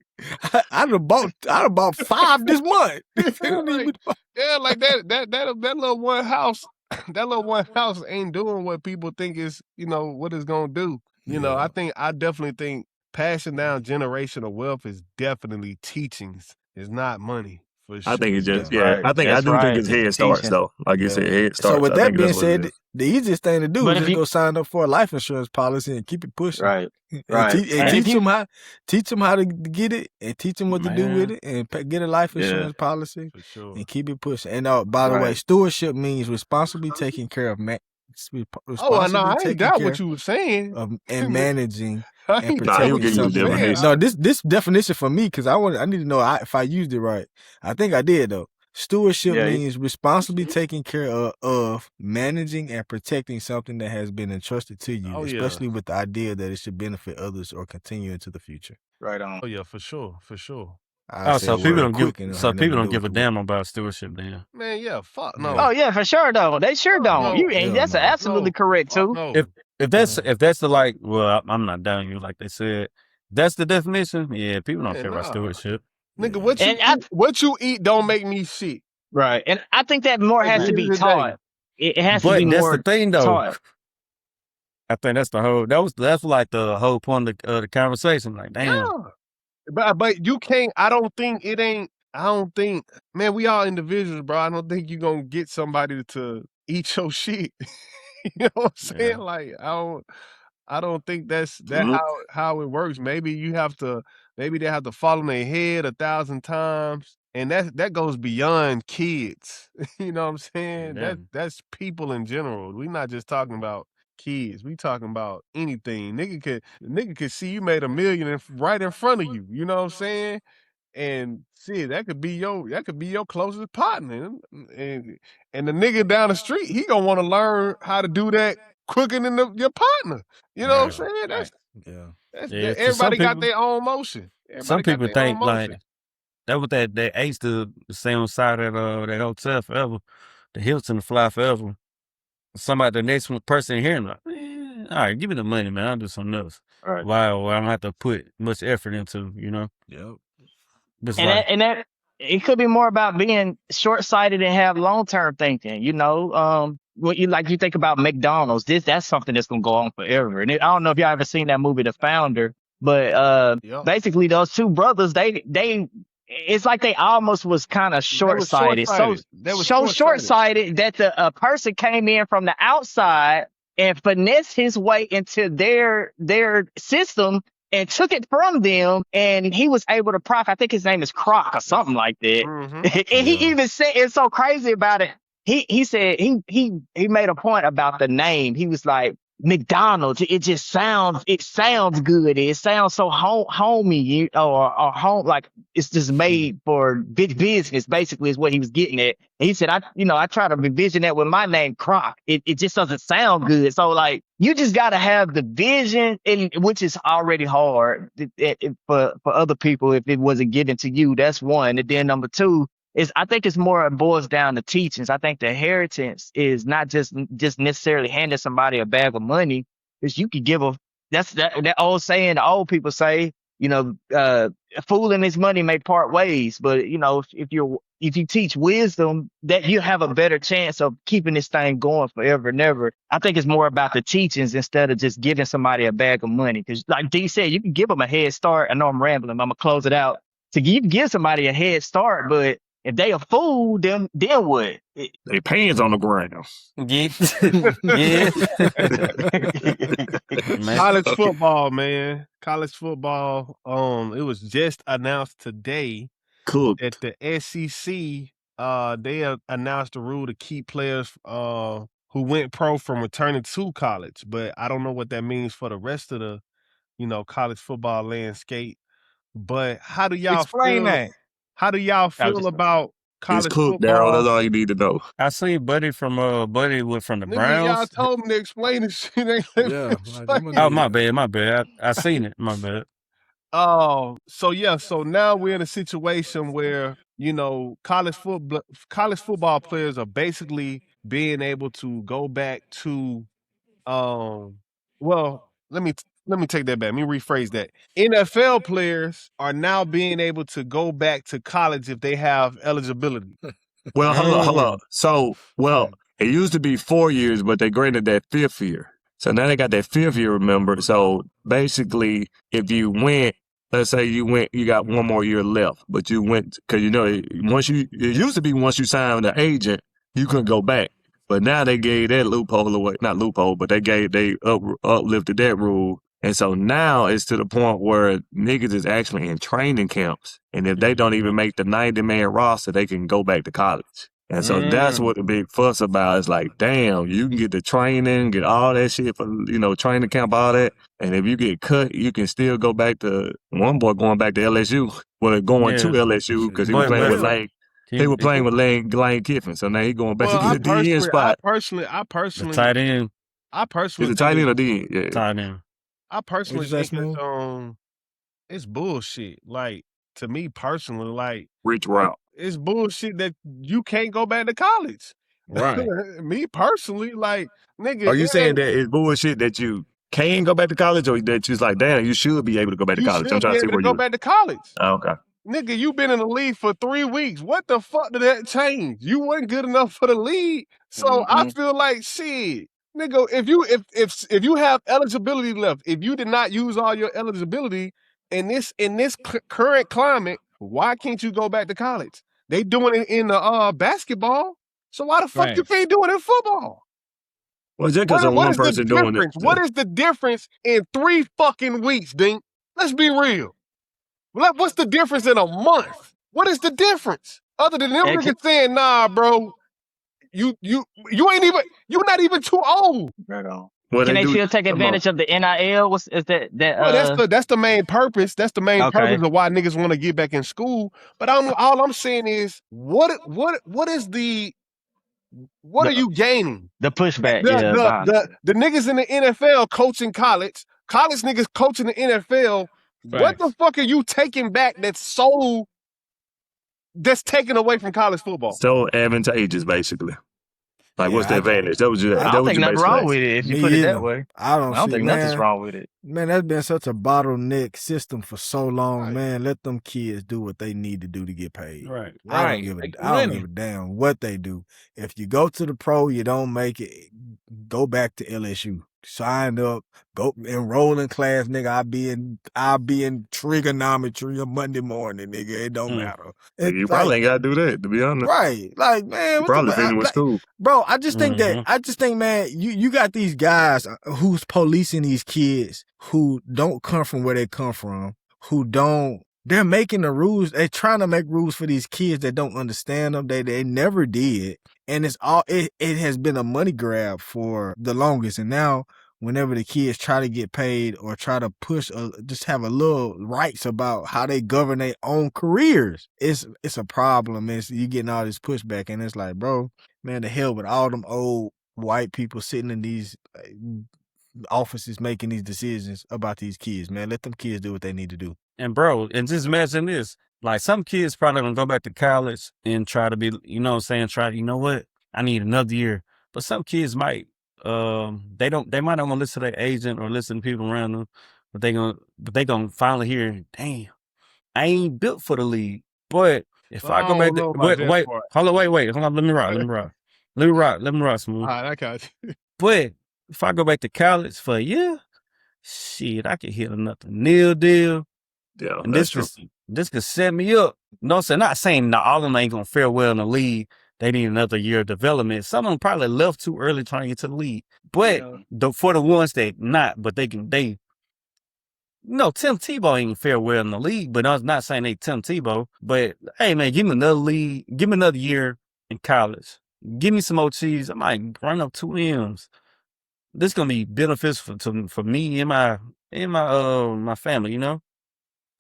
I done bought 5 this month. Yeah, like that little one house, that little one house ain't doing what people think is, what it's gonna do. I definitely think passing down generational wealth is definitely teachings. It's not money. For sure. I think it's just Right. I think That's think right. it's head starts Teaching. though. Like you said, head starts. So with I that think being that's what it said, is. the easiest thing to do But is if just you- go sign up for a life insurance policy and keep it pushing. Right. And Right. teach And if you- them how to get it, and teach them what to do with it, and get a life Yeah. insurance policy For sure. and keep it pushing. And by the way, Right. stewardship means responsibly taking care of Oh, I know. I ain't taking doubt care what you were saying. of and managing I and ain't Nah, he doubt was what protecting giving you the something. definition. No, this definition for me, because I need to know if I used it right. I think I did though. Stewardship Yeah. means responsibly taking care of managing and protecting something that has been entrusted to you, Oh, yeah. especially with the idea that it should benefit others or continue into the future. Right on. Oh yeah, for sure. For sure. I said So it people real don't quick give and it so had nothing people to don't do give a with damn about stewardship then. Man, yeah, fuck no. Oh yeah, for sure though. They sure don't. No. That's Hell no. absolutely correct Fuck too. no. If that's the I'm not down you like they said. That's the definition. Yeah, people don't Man, care about nah. stewardship. Nigga, And what you eat don't make me sick. Right. And I think that more At has the to end be of the day. taught. It has to But be that's more the thing though. taught. I think that's that's like the whole point of the conversation. Like, damn. Yeah. But you can't. I don't think, man, we all individuals, bro. I don't think you're gonna get somebody to eat your shit. You know what I'm saying? Yeah. Like, I don't think that's Mhm. how it works. Maybe they have to fall on their head 1,000 times. And that goes beyond kids. You know what I'm saying? Yeah. That's people in general. We're not just talking about kids. We talking about anything. Nigga could see you made $1 million right in front of you. You know what I'm saying? And see, that could be your closest partner. And the nigga down the street, he gonna want to learn how to do that quicker than your partner. You know what I'm saying? Right. That's Yeah, 'cause everybody some got people- their own motion. Some Everybody got people their own think like motion. that was that ace to stay on the side of that hotel forever, the Hilton to fly forever. somebody, the next person hearing like, man, all right, give me the money, man. I'll do something else. Right. Wow, I don't have to put much effort into, you know. Yep. Just And like that it could be more about being short sighted and have long term thinking. You know, what you think about McDonald's. That's something that's gonna go on forever. And I don't know if y'all ever seen that movie, The Founder, but Yep. basically those two brothers, they it's like they almost was kind of short sighted. So They were short sighted that a person came in from the outside and finessed his way into their system and took it from them, and he was able to profit. I think his name is Croc or something like that. Mhm. And he even said, it's so crazy about it. He said he made a point about the name. He was like, McDonald's. It sounds good. It sounds so homey, or home, like it's just made for big business. Basically, is what he was getting at. And he said, I try to envision that with my name, Croc. It just doesn't sound good. So like, you just got to have the vision, and which is already hard for other people if it wasn't given to you. That's one. And then number two is, I think it's more, it boils down to teachings. I think the inheritance is not just necessarily handing somebody a bag of money, because you could give that's that old saying the old people say, a fool and his money may part ways. But if you teach wisdom, that you have a better chance of keeping this thing going forever and ever. I think it's more about the teachings instead of just giving somebody a bag of money. Because like D said, you can give them a head start. I know I'm rambling. I'm gonna close it out. To give somebody a head start, but if they a fool, then what? They pants on the ground. Yeah. College football, man. College football. It was just announced today Cooked. that the SEC, they announced a rule to keep players who went pro from returning to college. But I don't know what that means for the rest of the, college football landscape. But how do y'all Explain feel? that. How do y'all feel about It's college cooked, Darrell. football? That's all you need to know. I seen Buddy from the Nigga, Browns. y'all told me to explain this shit. Ain't let me Yeah, explain. Oh, my bad. I seen it. My bad. So now we're in a situation where, college football players are basically being able to go back to, well, let me take that back. Let me rephrase that. NFL players are now being able to go back to college if they have eligibility. Well, hold up. So, it used to be 4 years, but they graded that 5th year. So now they got that 5th year, remember? So basically, if you went, let's say you got one more year left, but you went, because it used to be once you signed the agent, you couldn't go back. But now they gave that loophole away, not loophole, but they uplifted that rule. And so now it's to the point where niggas is actually in training camps. And if they don't even make the 90-man roster, they can go back to college. And so that's what the big fuss about is like, damn, you can get the training, get all that shit for, training camp, all that. And if you get cut, you can still go back to, one boy going back to LSU. Well, going to LSU because he was playing with Lane. He was playing with Lane Kiffin. So now he going back to get a DN spot. I personally, The tight end. He's a tight end or DN? Yeah. Tight end. I personally What you say, think it's bullshit. Like, to me personally, like, Rich route. it's bullshit that you can't go back to college. Right. Me personally, like, nigga. Are you saying that it's bullshit that you can go back to college, or that you're like, damn, you should be able to go back to college? I'm trying to see where you go back to college. Oh, okay. Nigga, you been in the league for 3 weeks. What the fuck did that change? You wasn't good enough for the league. So I feel like, shit, nigga, if you have eligibility left, if you did not use all your eligibility in this current climate, why can't you go back to college? They doing it in the basketball. So why the fuck you can't do it in football? Well, just because of one person doing it. What is the difference in 3 fucking weeks, Dink? Let's be real. What's the difference in a month? What is the difference? Other than them niggas saying, nah, bro, you ain't even, you're not even too old. Right on. Well, Can they still take advantage of the NIL? Well, that's the main purpose. That's the main purpose of why niggas want to get back in school. But all I'm saying is, what are you gaining? The pushback. The niggas in the NFL coaching college niggas coaching the NFL. What the fuck are you taking back that's taken away from college football? So advantageous, basically. Like, Yeah, what's the I- advantage? That was you. I That don't was think you nothing basically wrong asking. with it if you Me put it either. that way. I I don't don't see, think man. nothing's wrong with it. Man, that's been such a bottleneck system for so long, Right. man. Let them kids do what they need to do to get paid. Right. I Right. don't give Make a, I don't money. give a damn what they do. If you go to the pro, you don't make it, go back to LSU. Sign up, go enroll in class, nigga. I'll be in trigonometry on Monday morning, nigga. It don't matter. You It's probably like, ain't gotta do that, to be honest. right. Like, man, You what probably the finish with like, school. bro, I just think man, you got these guys who's policing these kids who don't come from where they come from, they're making the rules. They're trying to make rules for these kids that don't understand them. They never did. And it has been a money grab for the longest. And now whenever the kids try to get paid or try to push just have a little rights about how they govern their own careers, it's a problem. You getting all this pushback, and it's like, bro, man, the hell with all them old white people sitting in these offices making these decisions about these kids, man. Let them kids do what they need to do. And bro, and just imagine this. Like some kids probably gonna go back to college and try to be, you know what I'm saying, you know what? I need another year. But some kids might they might not want to listen to their agent or listen to people around them, but they gonna finally hear, damn, I ain't built for the league. But if I go back to wait, hold on, let me rock, smooth. All right, I got you. But if I go back to college for a year, shit, I could hit another nil deal. Yeah, And that's true. this could set me up. No, so not saying that all of them ain't gonna fare well in the league. They need another year of development. Some of them probably left too early trying to get to the league. But for the ones that not, but Tim Tebow ain't fare well in the league, but I was not saying they Tim Tebow. But hey man, give me another league, give me another year in college. Give me some more cheese. I might run up 2 M's. This gonna be beneficial for me and my family, you know?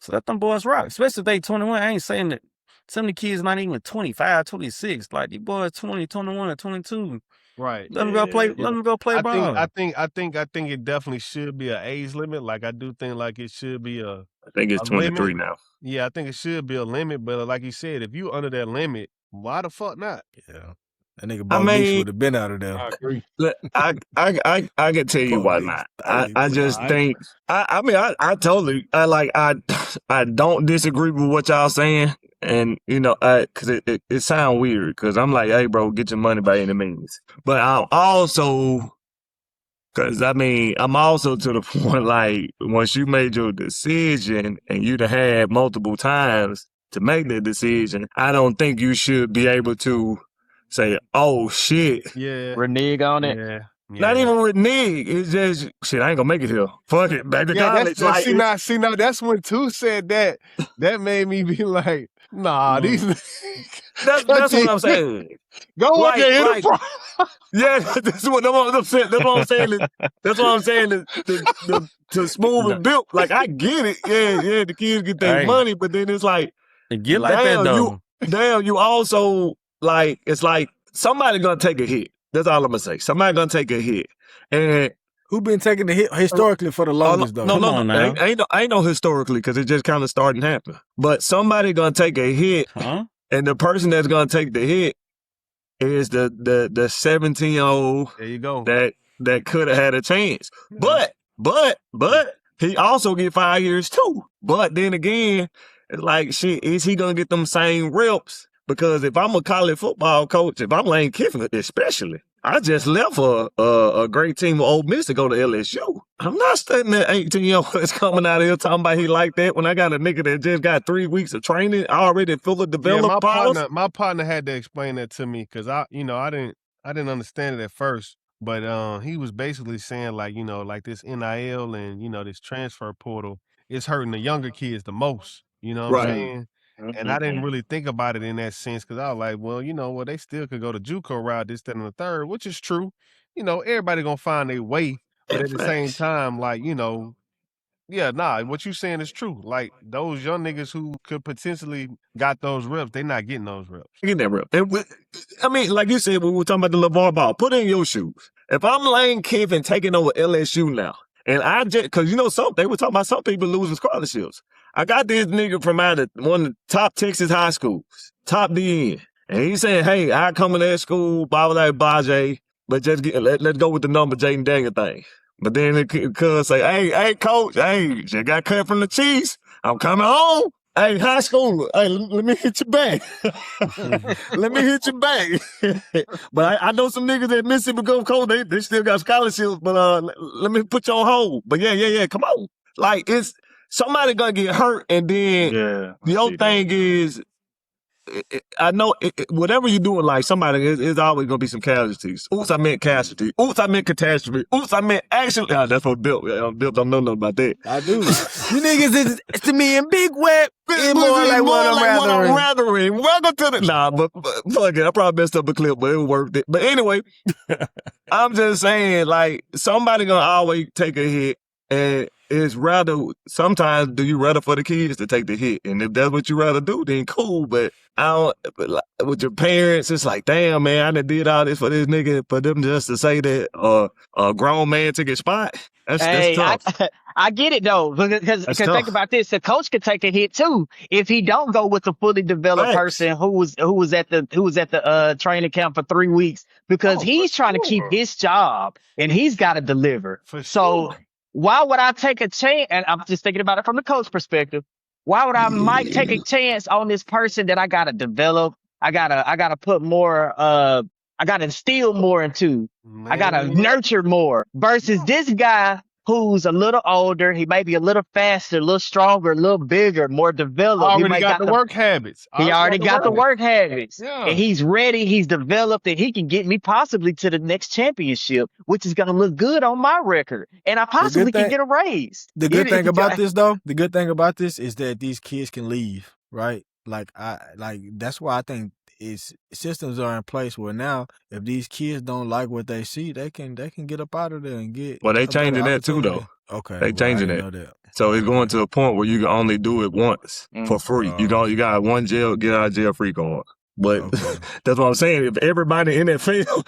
So let them boys rock, especially if they 21. I ain't saying that some of the kids not even 25, 26. Like these boys 20, 21, and 22. Right. Let them go play. Let them go play ball. I think it definitely should be an age limit. Like I do think like it should be I think it's a 23 limit. now. Yeah, I think it should be a limit. But like you said, if you under that limit, why the fuck not? Yeah. That nigga Bo Leach would have been out of there. I agree. Look, I can tell you why not. I just think I totally I don't disagree with what y'all saying, and you know, cause it sounds weird, cause I'm like, hey bro, get your money by any means. But I'm also, cause I'm also to the point like once you made your decision and you done had multiple times to make the decision, I don't think you should be able to say, oh shit. Yeah. Renege on it. Yeah. Not even renege. It's just shit. I ain't gonna make it here. Fuck it. Back to college. See now. That's when Two said that. That made me be like, nah, these. That's what I'm saying. Go Like, up there. like- Yeah, that's what I'm saying. That's what I'm saying. That's what I'm saying. To smooth and built. Like I get it. Yeah. The kids get their Hey. money, but then it's like, It get like that though. you also like. It's like somebody gonna take a hit. That's all I'm gonna say. Somebody gonna take a hit, and Who been taking the hit historically for the longest though? Come on now. ain't no historically because it just kind of starting to happen. But somebody gonna take a hit, Huh? and the person that's gonna take the hit is the 17-year-old There you go. that could have had a chance. But he also get 5 years too. But then again, it's like shit. Is he gonna get them same reps? Because if I'm a college football coach, if I'm Lane Kiffin especially, I just left a great team of Ole Miss to go to LSU. I'm not studying that 18-year-old that's coming out of here talking about he like that when I got a nigga that just got 3 weeks of training, already fully developed. My partner had to explain that to me because I didn't understand it at first. But he was basically saying like, you know, like this NIL and, you know, this transfer portal is hurting the younger kids the most. You know what I'm saying? And I didn't really think about it in that sense because I was like, well, you know, they still could go to JUCO route, this, that, and the third, which is true. You know, everybody gonna find their way, but at the same time, like, you know, what you saying is true. Like those young niggas who could potentially got those reps, they not getting those reps. Get that rep. I mean, like you said, when we were talking about the LeVar Ball, put in your shoes. If I'm Lane Kiffin taking over LSU now, and I just, because you know, they were talking about some people losing scholarships. I got this nigga from out of one of the top Texas high schools, top DN, And he said, hey, I come in that school, blah, blah, blah, blah, but just let's go with the number Jaden Daniel thing. But then the cuz say, hey, coach, hey, just got cut from the Chiefs. I'm coming home. Hey, high school, hey, let me hit you back. Let me hit you back. But I know some niggas at Mississippi Gulf Coast, they still got scholarships, but let me put you on hold. But yeah, come on. Like, it's somebody gonna get hurt, and then the other thing is, I know whatever you do in life, somebody is always gonna be some casualties. Oops, I meant casualty. Oops, I meant catastrophe. Oops, I meant actually. That's what Bill. Bill don't know nothing about that. I do. You niggas is to me in big web. It's more like what I'm rathering. Welcome to the but fuck it. I probably messed up a clip, but it was worth it. But anyway, I'm just saying, like, somebody gonna always take a hit, and it's rather, sometimes do you rather for the kids to take the hit? And if that's what you rather do, then cool. But with your parents, it's like, damn, man, I done did all this for this nigga, for them just to say that a grown man took his spot. That's tough. I get it though, because think about this: the coach could take a hit too if he don't go with a fully developed person who was at the training camp for 3 weeks, because he's trying to keep his job and he's got to deliver. So why would I take a chance? And I'm just thinking about it from the coach perspective. Why would I might take a chance on this person that I gotta develop? I gotta put more. I gotta instill more into. I gotta nurture more versus this guy who's a little older. He may be a little faster, a little stronger, a little bigger, more developed. Already got the work habits. He already got the work habits. Yeah. And he's ready. He's developed, and he can get me possibly to the next championship, which is going to look good on my record. And I possibly can get a raise. The good thing about this, though, is that these kids can leave, right? That's why I think systems are in place where now, if these kids don't like what they see, they can get up out of there and get. Well, they changing that too, though. Okay, they changing that. So it's going to a point where you can only do it once for free. You got one get out of jail free card. But that's what I'm saying. If everybody in NFL,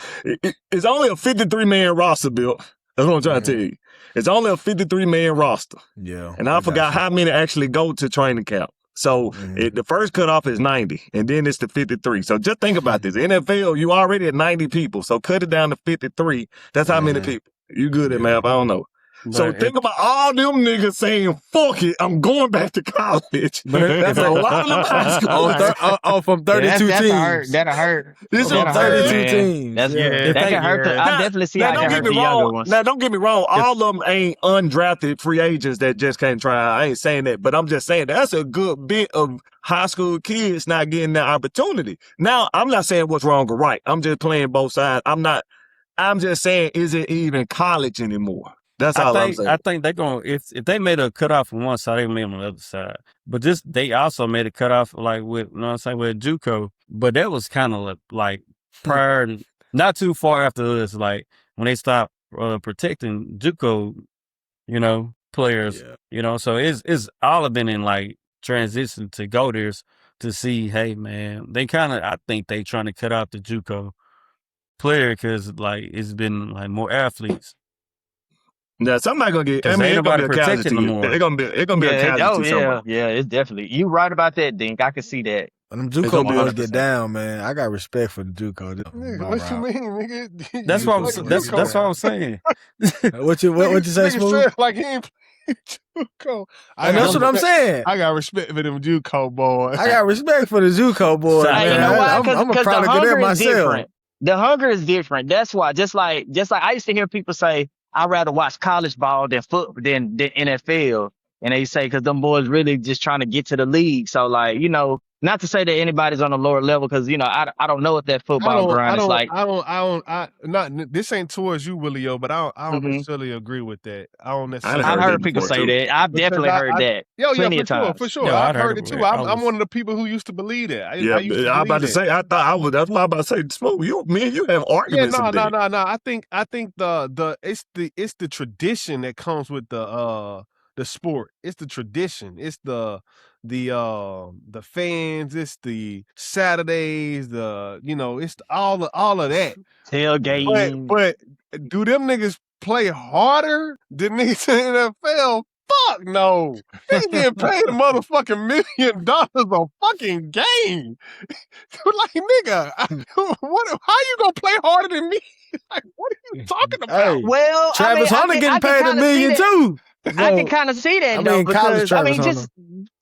it's only a 53-man roster built. That's what I'm trying to tell you. It's only a 53-man roster. Yeah. And I forgot how many actually go to training camp. So the first cutoff is 90, and then it's the 53. So just think about this. NFL, you already at 90 people, so cut it down to 53. That's how many people. You good at math? I don't know. So think about all them niggas saying, fuck it, I'm going back to college. That's a lot of them high school. From 32 teams. That'll hurt. This is 32 teams. That can hurt. I definitely see how it hurt the younger ones. Now, don't get me wrong. All of them ain't undrafted free agents that just can't try. I ain't saying that, but I'm just saying that's a good bit of high school kids not getting that opportunity. Now, I'm not saying what's wrong or right. I'm just playing both sides. I'm just saying, is it even college anymore? That's all I'm saying. I think they're going to, if they made a cutoff from one side, they made on the other side. But they also made a cutoff like with, you know what I'm saying, with JUCO. But that was kind of like prior, not too far after this, like when they stopped protecting JUCO, players, so it's all been in like transition to go there to see, hey, man, I think they trying to cut out the JUCO player because like it's been like more athletes. Yeah, somebody gonna get. I mean, it's gonna be a casualty. It's gonna be a casualty. Yeah, it's definitely. You right about that, Dink. I can see that. When them JUCO boys get down, man, I got respect for the JUCO. Nigga, what you mean, nigga? That's what I'm saying. What you say, Smooth? Like he ain't JUCO. That's what I'm saying. I got respect for them JUCO boys. I got respect for the JUCO boys. You know why? I'm a product of them myself. The hunger is different. That's why. Just like I used to hear people say, I'd rather watch college ball than NFL. And they say, because them boys really just trying to get to the league. So, like, not to say that anybody's on a lower level, because, I don't know what that football grind is like. This ain't towards you, Willio, but I don't necessarily agree with that. I don't necessarily. I've heard people say that. I've definitely heard that. Plenty of times. For sure. I've heard it too. I'm one of the people who used to believe that. I'm about to say, that's why I'm about to say, Smoke, you have arguments. No. I think it's the tradition that comes with the sport. It's the tradition. It's the fans. It's the Saturdays. It's all of that. Tailgating. But do them niggas play harder than niggas in the NFL? Fuck no. He getting paid a motherfucking $1 million a fucking game. Like, nigga, how you gonna play harder than me? Like, what are you talking about? Hey, Well, Travis Hunter getting paid $1 million too. I can kind of see that though, college because I mean, Travis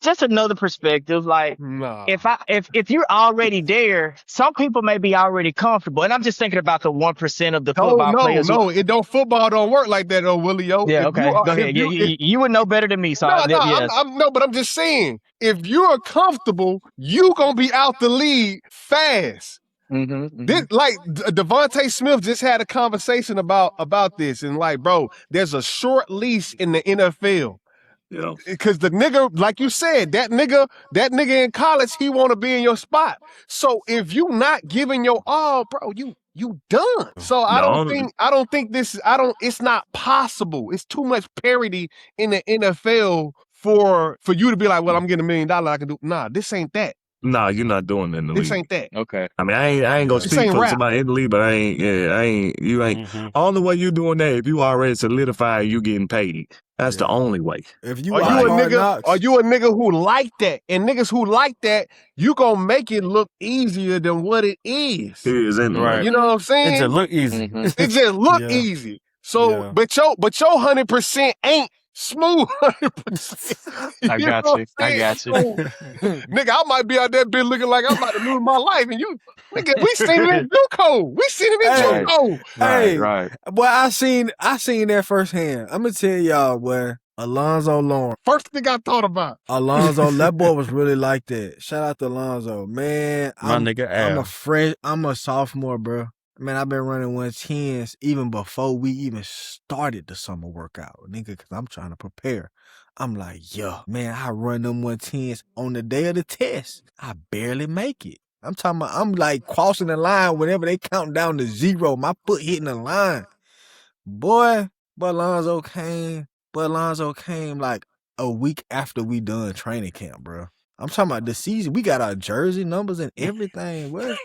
just another perspective. Like, Nah. if you're already there, some people may be already comfortable, and I'm just thinking about the 1% of the football players. Football don't work like that, though, Willio. Yeah, okay, go ahead. You would know better than me, so yes. But I'm just saying, if you're comfortable, you gonna be out the league fast. This, like Devontae Smith just had a conversation about this, and like, bro, there's a short leash in the NFL. Yeah. Because the nigga, like you said, that nigga in college, he want to be in your spot. So if you not giving your all, bro, you done. So I don't think it's not possible. It's too much parity in the NFL for you to be like, well, I'm getting $1 million. I can do. Nah, this ain't that. Nah, you're not doing that in the league. This ain't that. Okay. I mean, I ain't gonna speak for somebody in the league, but you ain't. Only way you doing that if you already solidified you getting paid. That's the only way. If you are you a nigga who like that? And niggas who like that, you gonna make it look easier than what it is. It is in Right. right. You know what I'm saying? It just look easy. It just look easy. So, but your 100% ain't smooth 100%. I got you. Nigga, I might be out there bitch looking like I'm about to lose my life, and you, nigga, we seen it in JUCO. We seen it in JUCO. Hey, right. Boy, I seen that firsthand. I'm gonna tell y'all, boy. Alonzo Lawrence. First thing I thought about. Alonzo, that boy was really like that. Shout out to Alonzo, man. I'm a sophomore, bro. Man, I've been running 110s even before we even started the summer workout, nigga, because I'm trying to prepare. I'm like, man, I run them 110s on the day of the test. I barely make it. I'm talking about, I'm like crossing the line whenever they count down to 0. My foot hitting the line. Boy, but Lonzo came like a week after we done training camp, bro. I'm talking about the season. We got our jersey numbers and everything. What?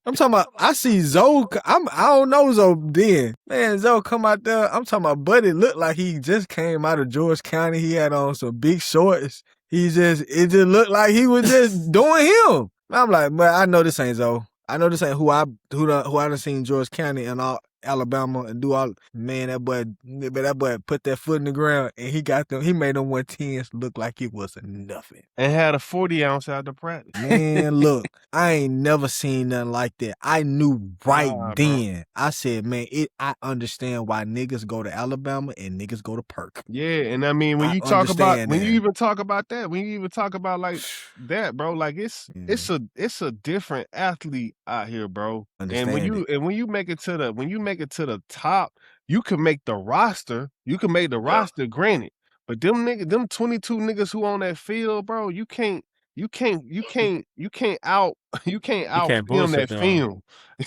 I'm talking about, I see Zoe. I don't know Zoe then. Man, Zoe come out there. I'm talking about Buddy looked like he just came out of George County. He had on some big shorts. It just looked like he was just doing him. I'm like, but I know this ain't Zoe. I know this ain't who I done seen George County and all Alabama and do all. Man, that boy put that foot in the ground and he made them 110s look like it was nothing. And had a 40 ounce out the practice. Man, look, I ain't never seen nothing like that. I knew then. Bro. I said, man, I understand why niggas go to Alabama and niggas go to Perk. Yeah, and I mean when you even talk about like that, bro, like it's a different athlete out here, bro. And when you make it to the top, you can make the roster. Granted, but them 22 niggas who on that field, bro, you can't out film that film.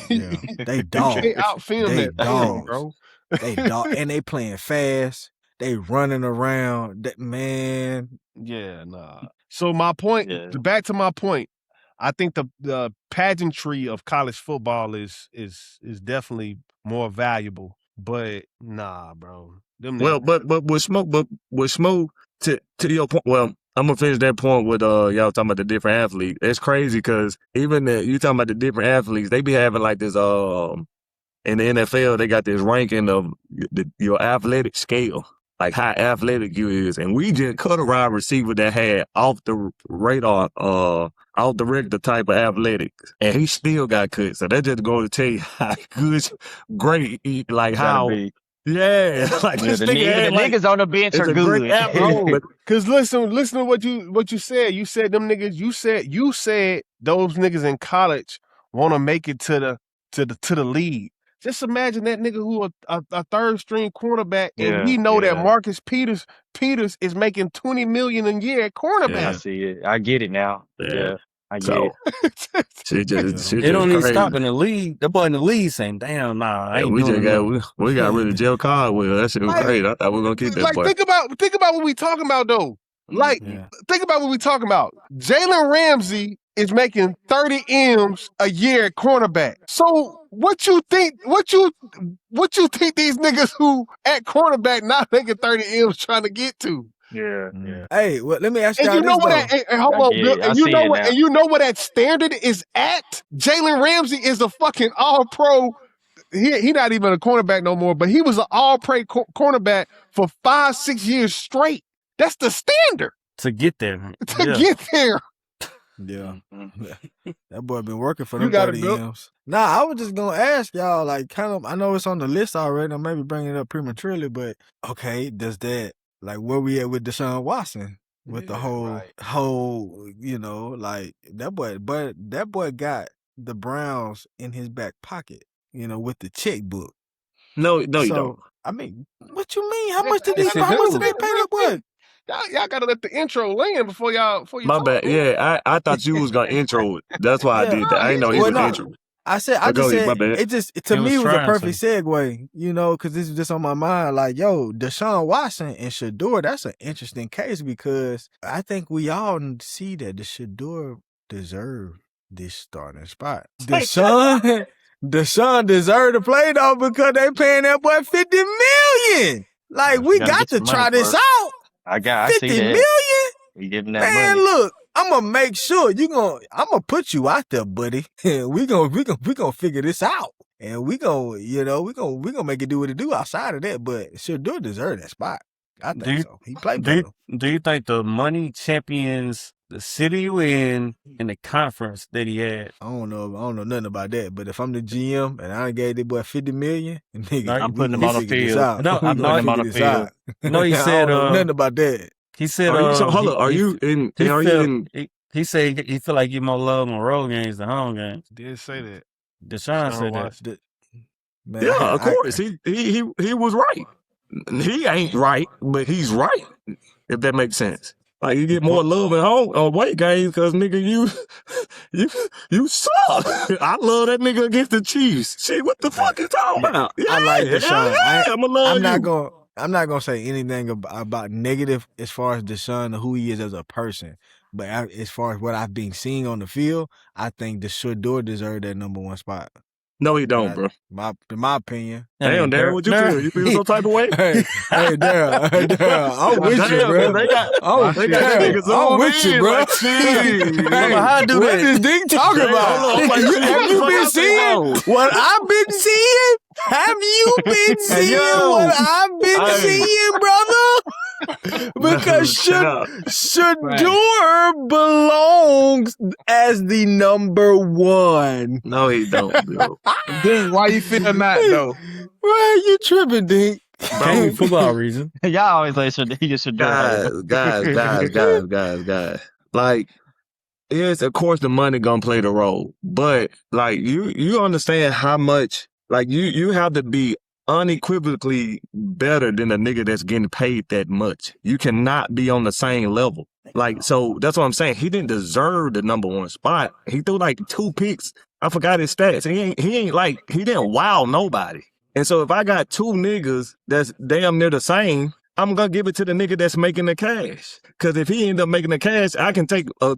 Yeah. They dogs. You can't out film that film, bro. They dog, and they playing fast. They running around. That man. Yeah, nah. So my point, back to my point. I think the pageantry of college football is definitely more valuable. But nah, bro. But with Smoke, to your point. Well, I'm gonna finish that point with y'all talking about the different athletes. It's crazy because even you talking about the different athletes, they be having like this in the NFL they got this ranking of your athletic scale, like how athletic you is, and we just cut a wide receiver that had off the radar, off the regular type of athletics, and he still got cut. So that just going to tell you how great, like how. Yeah, like the niggas on the bench are good. Cause listen to what you said. You said them niggas. You said those niggas in college want to make it to the league. Just imagine that nigga who a third string quarterback, and we know that Marcus Peters is making $20 million a year at cornerback. Yeah, I see it. I get it now. Yeah. I get it. It don't even stop in the league. The boy in the league saying, "Damn, nah, I ain't we got rid of Joe Caldwell. That shit was great. I thought we were gonna keep that boy." Think about what we talking about though. Think about what we talking about. Jalen Ramsey is making 30 M's a year at cornerback. So what you think these niggas who at cornerback not making 30 M's trying to get to? Yeah. Hey, well, let me ask And y'all you know this what? though. Hold on, Yeah, Bill. I see it now. And you know what that standard is at? Jalen Ramsey is a fucking All-Pro. He not even a cornerback no more, but he was an All-Pro cornerback for 5-6 years straight. That's the standard To get there. to get there. Yeah. That boy been working for You them got it, 30 Bill. M's. Nah, I was just gonna ask y'all, like, kind of, I know it's on the list already. I may be bringing it up prematurely, but okay, does that, like, where we at with Deshaun Watson? With the whole, you know, like, that boy got the Browns in his back pocket, you know, with the checkbook. No, you don't. So, I mean, what you mean? How much did Yes, they you pay do. that boy? Y'all gotta let the intro land before you My talk, bad. man. Yeah, I thought you was gonna intro it. That's why I did that. I didn't know he was Well, no. intro. I But go just ahead, my said, bad. it just, to He me, was was a trying perfect segue, you know, because this is just on my mind. Like, yo, Deshaun Watson and Shedeur, that's an interesting case because I think we all see that the Shedeur deserve this starting spot. Deshaun deserved to play, though, because they paying that boy $50 million. Like, we Gotta got get to your try money this first. out. I see $50 that. million? We giving that Man, money. look, I'm gonna make sure I'm gonna put you out there, buddy. we gonna figure this out, and we gonna make it do what it do outside of that. But Shedeur deserve that spot. I think so. He played better. Do you think the money champions the city you in and the conference that he had? I don't know nothing about that. But if I'm the GM and I gave that boy $50 million, nigga, I'm putting him on the field. No, I'm putting him on the field. No, he I said, don't know nothing about that. He said, Hold up. Are you in? He said he feel like he more love on road games than home games. Did say that. Deshaun said that. Man, Yeah, of course. He was right. He ain't right, but he's right. If that makes sense. Like you get more love at home or away games because nigga you suck. I love that nigga against the Chiefs. Shit, what the fuck you talking about? I like Deshaun. I'm not gonna say anything about negative as far as Deshaun or who he is as a person, but as far as what I've been seeing on the field, I think the Shedeur deserved that number one spot. No, he don't, bro. In my opinion. Damn, Darrell, what you feel? You feel some type of way? Hey, Darrell, I'm with you, bro. I'm with you, bro. How I do What that? is Dink talking about? Have you been seeing what I've been seeing? Have you been seeing what I've been seeing, brother? Because Shedeur belongs as the number one. No, he don't, bro. Dink, why you feeling that though? Why you tripping, Dink? Can't for football reason. Y'all always like he should do Guys. Like, yes, of course the money gonna play the role. But like you understand how much like you have to be unequivocally better than a nigga that's getting paid that much. You cannot be on the same level. Like, so that's what I'm saying. He didn't deserve the number one spot. He threw like 2 picks. I forgot his stats. He didn't wow nobody. And so if I got 2 niggas that's damn near the same, I'm gonna give it to the nigga that's making the cash. Cause if he end up making the cash, I can take a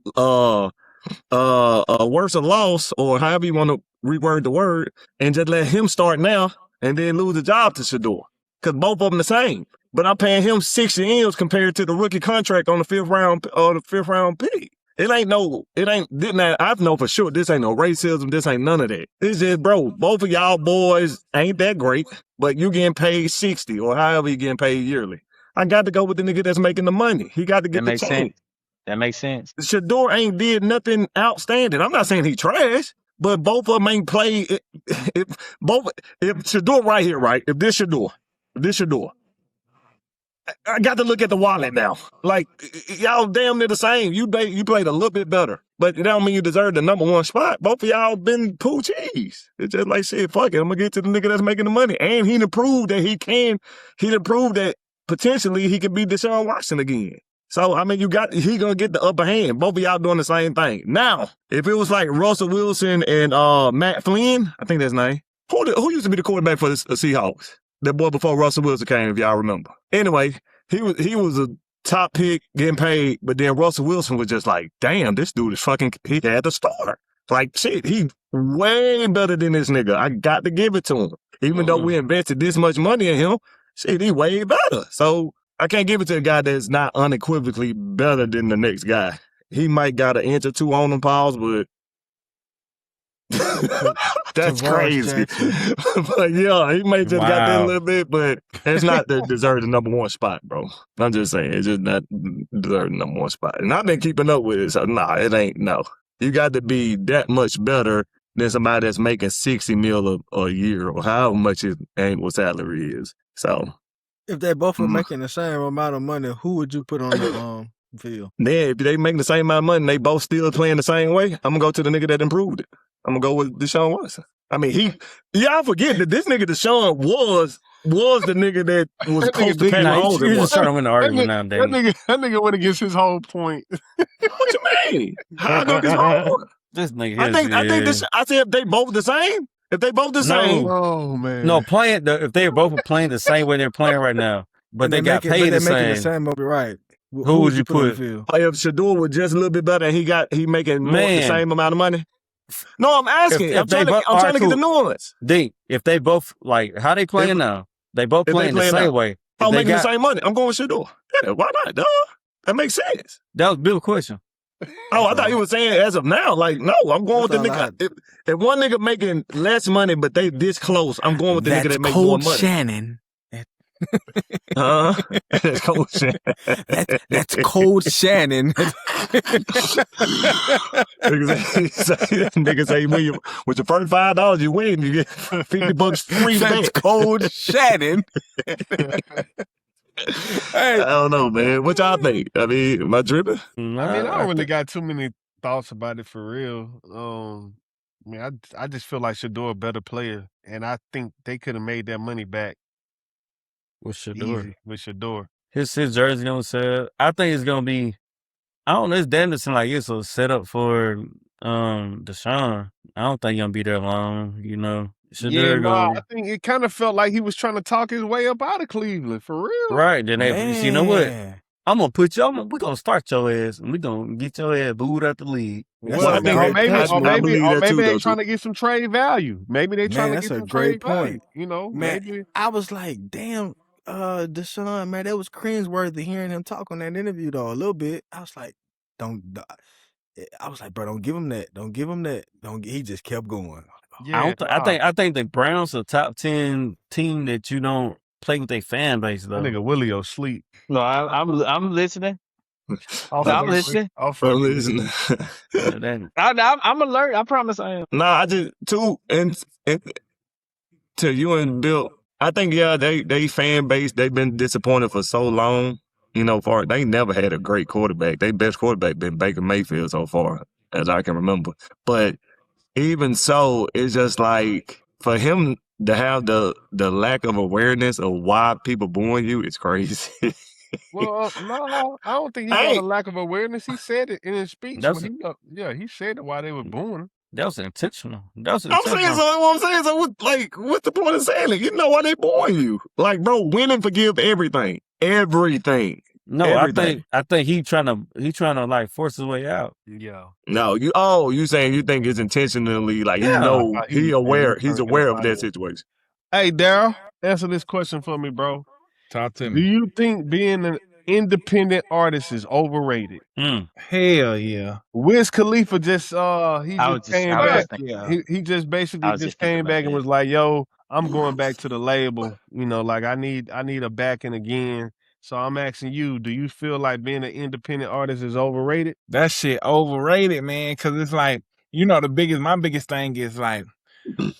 worse of loss or however you want to reword the word and just let him start now and then lose the job to Shedeur. Cause both of them the same. But I'm paying him 60 M's compared to the rookie contract on the 5th round pick. I know for sure this ain't no racism, this ain't none of that. It's just, bro, both of y'all boys ain't that great, but you getting paid 60 or however you getting paid yearly. I got to go with the nigga that's making the money. He got to get the change. That makes sense. Shedeur ain't did nothing outstanding. I'm not saying he trash, but both of them ain't played. If Shedeur right here, right? If this Shedeur, I got to look at the wallet now. Like, y'all damn near the same. You played a little bit better, but it don't mean you deserve the number one spot. Both of y'all been poo cheese. It's just like, shit, fuck it. I'm going to get to the nigga that's making the money. And he done proved that he done proved that potentially he could be Deshaun Watson again. So, I mean, he going to get the upper hand. Both of y'all doing the same thing. Now, if it was like Russell Wilson and Matt Flynn, I think that's his name. Who used to be the quarterback for the Seahawks? That boy before Russell Wilson came, if y'all remember. Anyway, he was a top pick getting paid, but then Russell Wilson was just like, damn, this dude is fucking, he had to start. Like, shit, he way better than this nigga. I got to give it to him. Even though we invested this much money in him, shit, he way better. So I can't give it to a guy that's not unequivocally better than the next guy. He might got an inch or two on him, pause, but that's crazy. But yeah, he may just got that a little bit, but it's not to deserve the number one spot, bro. I'm just saying, it's just not deserve the number one spot. And I've been keeping up with it, so nah, it ain't, no. You got to be that much better than somebody that's making $60 million a year or however much his annual salary is. So if they both are making the same amount of money, who would you put on the field? Yeah, if they making the same amount of money and they both still playing the same way, I'm gonna go to the nigga that improved it. I'm gonna go with Deshaun Watson. I mean, y'all forget that this nigga Deshaun was the nigga that was close to Cam Holmes. You're just trying to win the argument now, That nigga went against his whole point. What you mean? How I go against my point? This nigga, I think this. I said if they both the same. If they both the same. Oh man. No, if they both playing the same way they're playing right now, but they got paid the same. Right. Who would you put? If Shedeur was just a little bit better and he making more the same amount of money? No, I'm asking. I'm trying to get the nuance. Dink, if they both, like, how they playing now? They both playing the same way. Oh, making the same money. I'm going with Shedeur. Yeah, why not, dog? That makes sense. That was a big question. Oh, I thought you were saying as of now. Like, no, I'm going with the nigga. If one nigga making less money, but they this close, I'm going with the nigga that make more money. Shannon. That's Cold Shannon. That's Cold Shannon. Nigga say when with your first $5 you win, you get $50 free. That's Cold Shannon. Hey. I don't know, man. What y'all think? I mean, am I tripping? I mean, I don't really got too many thoughts about it for real. I mean, I just feel like Shedeur a better player, and I think they could have made that money back with Shedeur. His jersey on sale. I think it's gonna be. I don't know. It's Danielson like it's a setup for Deshaun. I don't think he's gonna be there long. You know. I think it kind of felt like he was trying to talk his way up out of Cleveland, for real. Right. Then you know what? I'm going to put you on. We're going to start your ass, and we're going to get your ass booed out the league. Well, maybe they're trying to get some trade value. Maybe they're trying to get some trade value. You know, man, maybe. I was like, damn, Deshaun, man, that was cringeworthy hearing him talk on that interview, though, a little bit. I was like, bro, don't give him that. Don't give him that. He just kept going. Yeah, I think the Browns are a top 10 team that you don't play with their fan base though. That nigga Willie sleep. No, I'm listening. I'm listening. I'm listening. I'm alert. I promise I am. Nah, I just and to you and Bill, I think they fan base, they've been disappointed for so long. You know, they never had a great quarterback. Their best quarterback been Baker Mayfield so far, as I can remember. But even so, it's just like for him to have the lack of awareness of why people booing you is crazy. Well, no, I don't think he got a lack of awareness. He said it in his speech. He said it while they were booing him. That was intentional. I'm saying what's the point of saying it? You know why they booing you? Like, bro, win and forgive everything. Everything. No, everything. I think he trying to like force his way out. Yeah. No, you saying you think it's intentionally like he's aware of that situation. Hey, Darrell, answer this question for me, bro. Talk to me. Do you think being an independent artist is overrated? Hell yeah. Wiz Khalifa just came back. He just basically came back and was like, "Yo, I'm going back to the label. You know, like I need a backing again." So I'm asking you, do you feel like being an independent artist is overrated? That shit overrated, man, because it's like, you know, my biggest thing is like,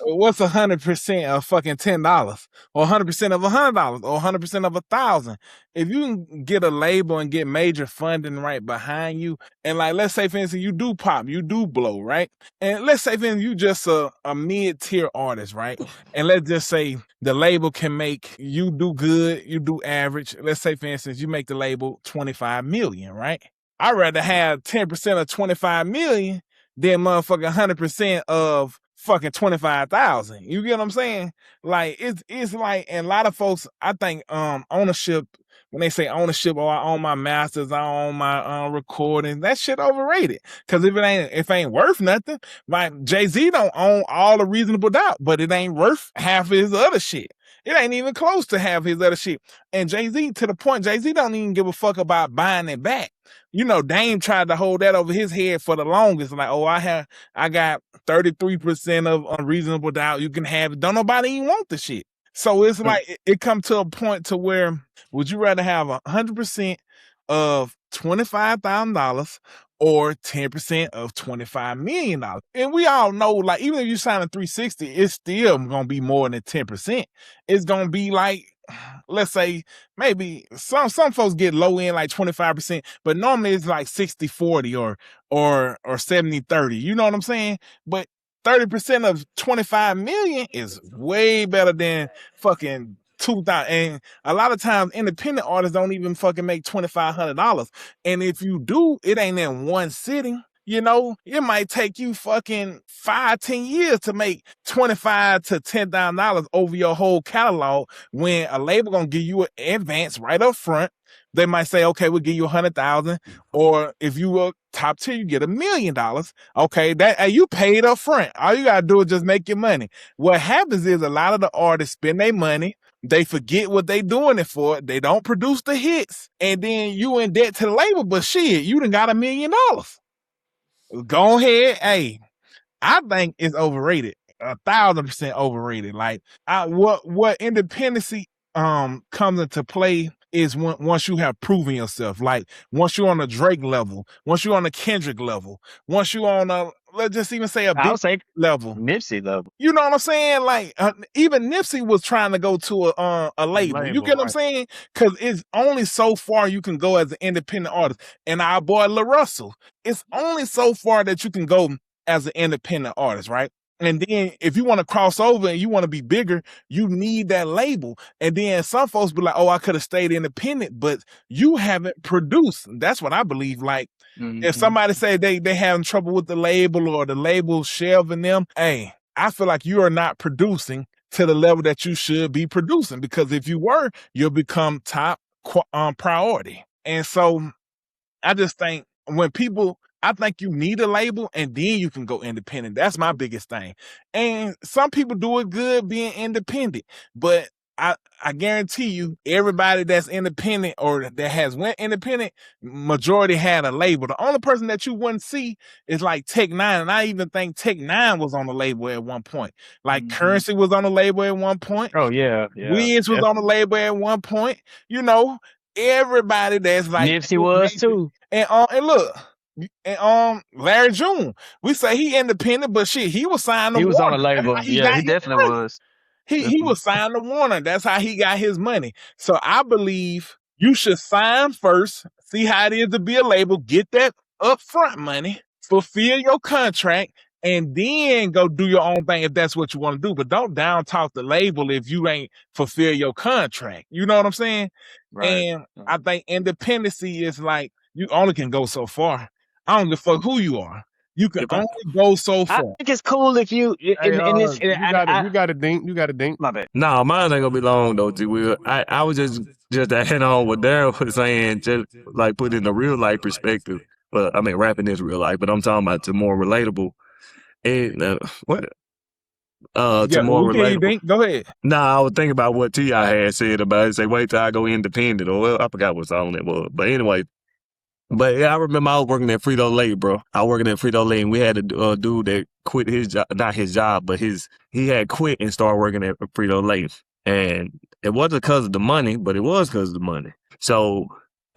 what's 100% of fucking $10 or 100% of $100 or 100% of 1,000? If you can get a label and get major funding right behind you, and like, let's say, for instance, you do pop, you do blow, right? And let's say, for instance, you just a mid-tier artist, right? And let's just say the label can make you do good, you do average. Let's say, for instance, you make the label $25 million, right? I'd rather have 10% of $25 million than motherfucking 100% of fucking 25,000. You get what I'm saying? Like it's like, and a lot of folks, I think ownership when they say ownership, or I own my masters, I own my recordings, that shit overrated. Cause if it ain't worth nothing, like Jay-Z don't own all the Reasonable Doubt, but it ain't worth half of his other shit. It ain't even close to half his other shit. And Jay-Z, to the point, Jay-Z don't even give a fuck about buying it back. You know, Dame tried to hold that over his head for the longest. Like, oh, I got 33% of Unreasonable Doubt. You can have it. Don't nobody even want the shit. So it's like, it come to a point to where, would you rather have 100% of $25,000 or 10% of $25 million? And we all know, like, even if you sign a 360, it's still gonna be more than 10%. It's gonna be like, let's say, maybe some folks get low end like 25%, but normally it's like 60-40 or 70-30. You know what I'm saying? But 30% of 25 million is way better than fucking 2,000. And a lot of times independent artists don't even fucking make $2,500. And if you do, it ain't in one sitting. You know, it might take you fucking 5-10 years to make $25,000 to $10,000 over your whole catalog, when a label gonna give you an advance right up front. They might say, okay, we'll give you $100,000, or if you were top tier, you get $1 million. Okay, you paid up front. All you gotta do is just make your money. What happens is a lot of the artists spend their money. They forget what they doing it for. They don't produce the hits, and then you in debt to the label. But shit, you done got $1 million. Go ahead. Hey, I think it's overrated. 1,000% overrated. Like, what independency comes into play is once you have proven yourself. Like, once you're on a Drake level, once you're on a Kendrick level, once you're on a, let's just even say, a I big would say level. Nipsey level. You know what I'm saying? Like, even Nipsey was trying to go to a label. You get what I'm saying? Because it's only so far you can go as an independent artist. And our boy La Russell, it's only so far that you can go as an independent artist, right? And then if you want to cross over and you want to be bigger, you need that label. And then some folks be like, oh, I could have stayed independent, but you haven't produced. That's what I believe. Like, if somebody say they having trouble with the label, or the label shelving them, hey, I feel like you are not producing to the level that you should be producing, because if you were, you'll become top priority. And so I just think I think you need a label, and then you can go independent. That's my biggest thing. And some people do it good being independent, but I guarantee you, everybody that's independent or that has went independent, majority had a label. The only person that you wouldn't see is like Tech-9, and I even think Tech-9 was on the label at one point. Like, Currency was on the label at one point. Oh yeah. Wiz was on the label at one point. You know, everybody that's like Nipsey was too. And look. And Larry June, we say he independent, but shit, he was signed to He was on Warner. the label. Yeah, he definitely was. He was signed to Warner. That's how he got his money. So I believe you should sign first, see how it is to be a label, get that upfront money, fulfill your contract, and then go do your own thing if that's what you want to do. But don't down talk the label if you ain't fulfill your contract. You know what I'm saying? Right. And I think independency is like, you only can go so far. I don't give a fuck who you are. You can only go so far. I think it's cool if you. You got a dink. You got a dink. My bad. No, mine ain't gonna be long though, T. Will. I was just to head on what Darrell was saying, just like put in a real life perspective. Well, I mean, rapping is real life, but I'm talking about to more relatable. And what? To more relatable. Dink? Go ahead. Nah, I was thinking about what T.I. had said about it. Say, wait till I go independent, or well, I forgot what song it was. But anyway. But yeah, I remember I was working at Frito-Lay, bro. I was working at Frito-Lay, and we had a dude that quit his job, not his job, but he had quit and started working at Frito-Lay. And it wasn't because of the money, but it was because of the money. So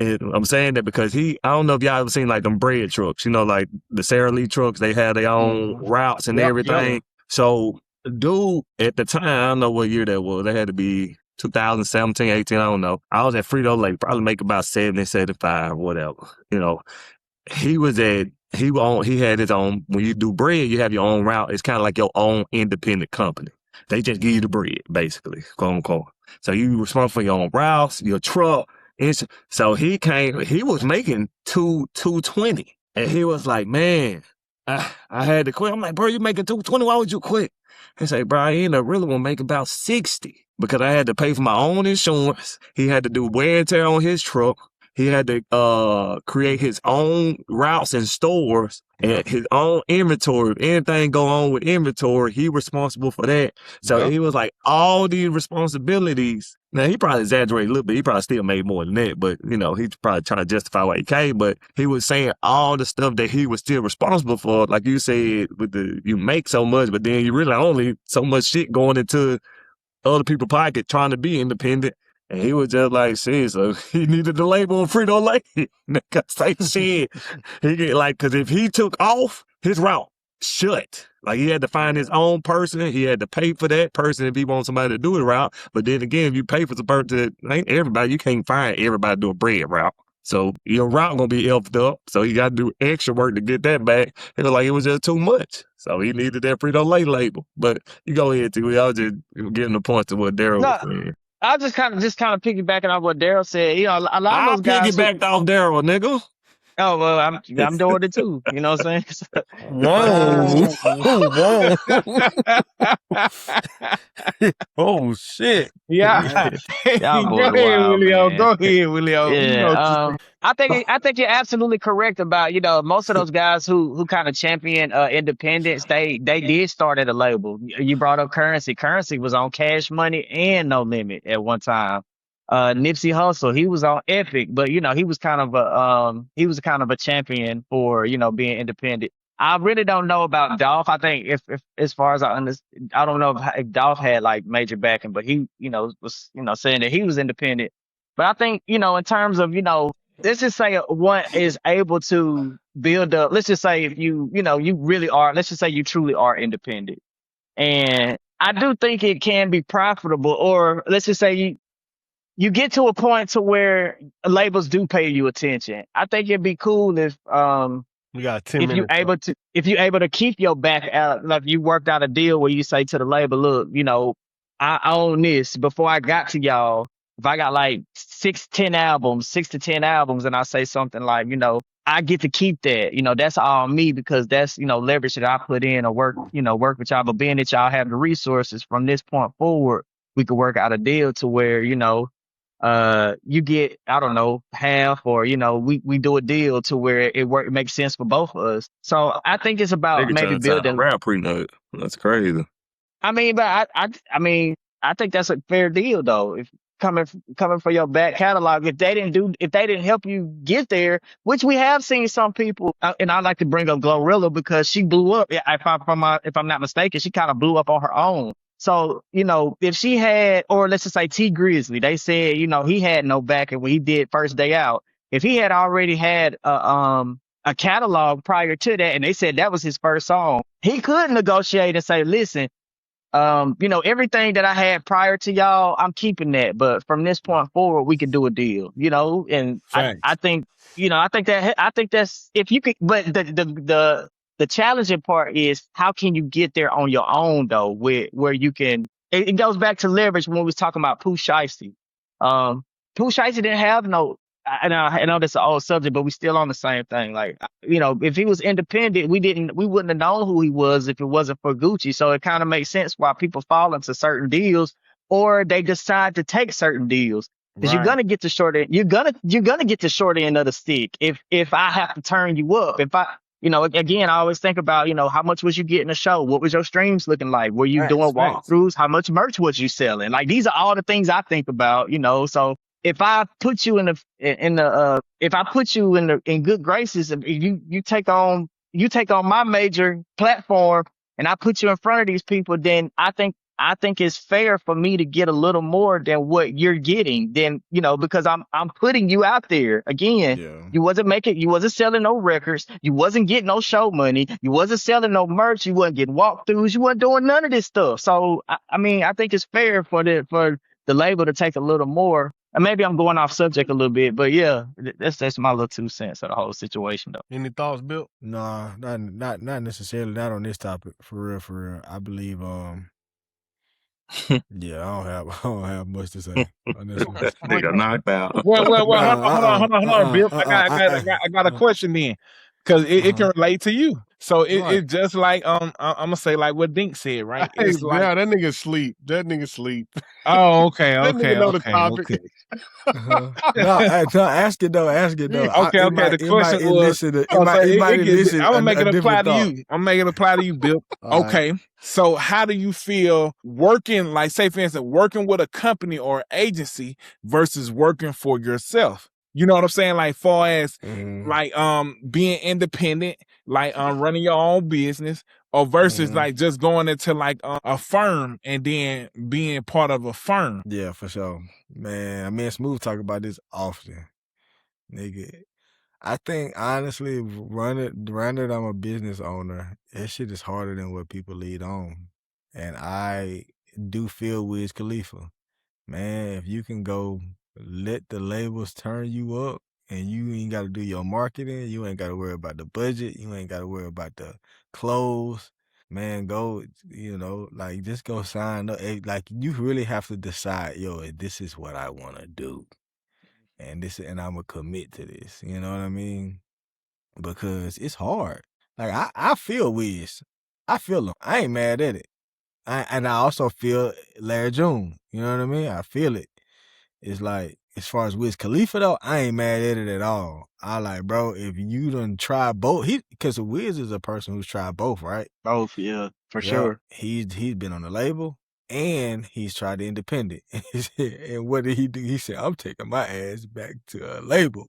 I'm saying that because I don't know if y'all ever seen like them bread trucks, you know, like the Sara Lee trucks, they had their own routes and everything. Yep. So dude, at the time, I don't know what year that was, they had to be 2017, 18, I don't know. I was at Frito-Lay, probably make about 70, 75, whatever. You know, he had his own, when you do bread, you have your own route. It's kind of like your own independent company. They just give you the bread, basically, quote unquote. So you responsible for your own routes, your truck. So he was making $220. And he was like, man, I had to quit. I'm like, bro, you making $220. Why would you quit? He say, bro, I ended up really want to make about 60 because I had to pay for my own insurance. He had to do wear and tear on his truck. He had to create his own routes and stores and his own inventory. If anything go on with inventory, he responsible for that. So he was like all these responsibilities. Now, he probably exaggerated a little bit. He probably still made more than that, but, you know, he's probably trying to justify why he came. But he was saying all the stuff that he was still responsible for. Like you said, you make so much, but then you really only so much shit going into other people's pocket trying to be independent. And he was just like, shit, so he needed the label of Frito-Lay. Nigga, say shit. He get like, cause if he took off, his route shut. Like he had to find his own person. He had to pay for that person if he wants somebody to do the route. But then again, if you pay for the person, ain't everybody, you can't find everybody to do a bread route. So your route gonna be elfed up. So he got to do extra work to get that back. It was like it was just too much. So he needed that Frito-Lay label. But you go ahead, too. I was just getting the point to what Darrell was saying. I just kind of piggybacking off what Darrell said. You know, a lot of those guys. I piggybacked off Darrell, nigga. Oh well, I'm doing it too. You know what I'm saying? Whoa. Oh shit. Yeah. Y'all Go boys ahead, wild, Willio. man. Go ahead, Willio. You know what Yeah, you I think you're absolutely correct about, you know, most of those guys who kind of champion independence, they did start at a label. You brought up Currency. Currency was on Cash Money and No Limit at one time. Nipsey Hussle, he was on Epic, but you know, he was kind of a champion for, you know, being independent. I really don't know about Dolph. I think if as far as I understand, I don't know if Dolph had like major backing, but he, you know, was, you know, saying that he was independent. But I think, you know, in terms of, you know, let's just say one is able to build up, let's just say if you know, you really are, let's just say you truly are independent. And I do think it can be profitable, or let's just say you get to a point to where labels do pay you attention. I think it'd be cool if We got 10 if minutes. you're able to keep your back out, like you worked out a deal where you say to the label, look, you know, I own this. Before I got to y'all, if I got like 6 to 10 albums, and I say something like, you know, I get to keep that, you know, that's all me, because that's, you know, leverage that I put in or work with y'all. But being that y'all have the resources from this point forward, we could work out a deal to where, you know, you get, I don't know, half, or, you know, we do a deal to where it makes sense for both of us. So I think it's about maybe building. Rap prenup. That's crazy. I mean, but I think that's a fair deal though. If coming for your back catalog, if they didn't help you get there, which we have seen some people, and I like to bring up Glorilla because she blew up. If I'm not mistaken, she kind of blew up on her own. So, you know, if she had, or let's just say T Grizzly, they said, you know, he had no backing when he did First Day Out. If he had already had a catalog prior to that, and they said that was his first song, he could negotiate and say, listen, you know, everything that I had prior to y'all, I'm keeping that. But from this point forward, we could do a deal, you know? And I think, you know, I think that's, if you could, but the challenging part is how can you get there on your own though, where you can, it goes back to leverage when we was talking about Pooh Shiesty. Pooh Shiesty didn't have no, I know that's an old subject, but we still on the same thing. Like, you know, if he was independent, we wouldn't have known who he was if it wasn't for Gucci. So it kind of makes sense why people fall into certain deals, or they decide to take certain deals. Because you're gonna get the short end. You're gonna get the short end of the stick if I have to turn you up. If I, you know, again, I always think about, you know, how much was you getting a show? What was your streams looking like? Were you doing walkthroughs? How much merch was you selling? Like, these are all the things I think about, you know. So if I put you in good graces, if you take on my major platform and I put you in front of these people, then I think it's fair for me to get a little more than what you're getting, then, you know, because I'm putting you out there. Again, you wasn't selling no records, you wasn't getting no show money, you wasn't selling no merch, you wasn't getting walkthroughs, you wasn't doing none of this stuff. So I mean, I think it's fair for the label to take a little more. And maybe I'm going off subject a little bit, but yeah, that's my little 2 cents of the whole situation though. Any thoughts, Bill? No, not necessarily, not on this topic. For real. I believe yeah, I don't have much to say on this one. Nigga knocked out. Well, hold on, Bill. I got a question then, because it can relate to you. So Right. it's just like I'm gonna say like what Dink said, right? Hey, It's like, yeah, that nigga sleep. That nigga sleep. oh, okay, That okay, nigga know the okay, topic. okay. No, ask it though. Okay, okay. The It question might was, elicit I'm gonna a make it apply different to thought. you. I'm making it apply to you, Bill. All right. Okay. So how do you feel working, like say for instance, working with a company or agency versus working for yourself? You know what I'm saying? Like far as Mhm. like being independent, like running your own business, or versus Mhm. like just going into like a firm and then being part of a firm. Yeah, for sure. Man, me and Smooth talk about this often. Nigga, I think honestly, running I'm a business owner, that shit is harder than what people lead on. And I do feel Wiz Khalifa. Man, if you can go let the labels turn you up and you ain't got to do your marketing, you ain't got to worry about the budget, you ain't got to worry about the clothes, man, go, like just go sign up. Like you really have to decide, yo, this is what I want to do. And I'm gonna commit to this. You know what I mean? Because it's hard. Like I feel Wiz. I feel him. I ain't mad at it. And I also feel Larry June. You know what I mean? I feel it. It's like, as far as Wiz Khalifa though, I ain't mad at it at all. I like, bro, if you done try both, because Wiz is a person who's tried both, right? Both, yeah, for Yeah. sure. He's been on the label and he's tried the independent. And what did he do? He said, I'm taking my ass back to a label.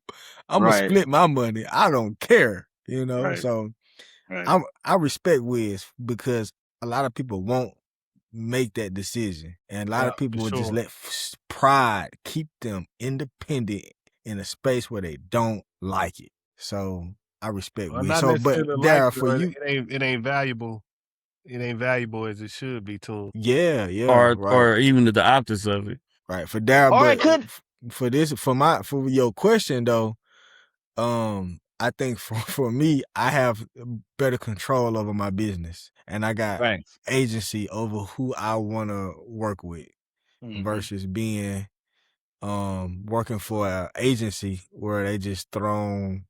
I'm gonna Right. split my money. I don't care. You know? Right. So Right. I respect Wiz because a lot of people won't make that decision. And a lot Yeah, of people for will just sure. let pride keep them independent in a space where they don't like it. So I respect Well, Wiz. not So, but necessarily like Darrell, it, for but you, it ain't valuable. It ain't valuable as it should be to him. yeah, or right. even the optics of it. Right, for Darrell, Or but it could. for your question though, I think for me, I have better control over my business, and I got Thanks. agency over who I want to work with Mhm. versus being working for an agency where they just throwing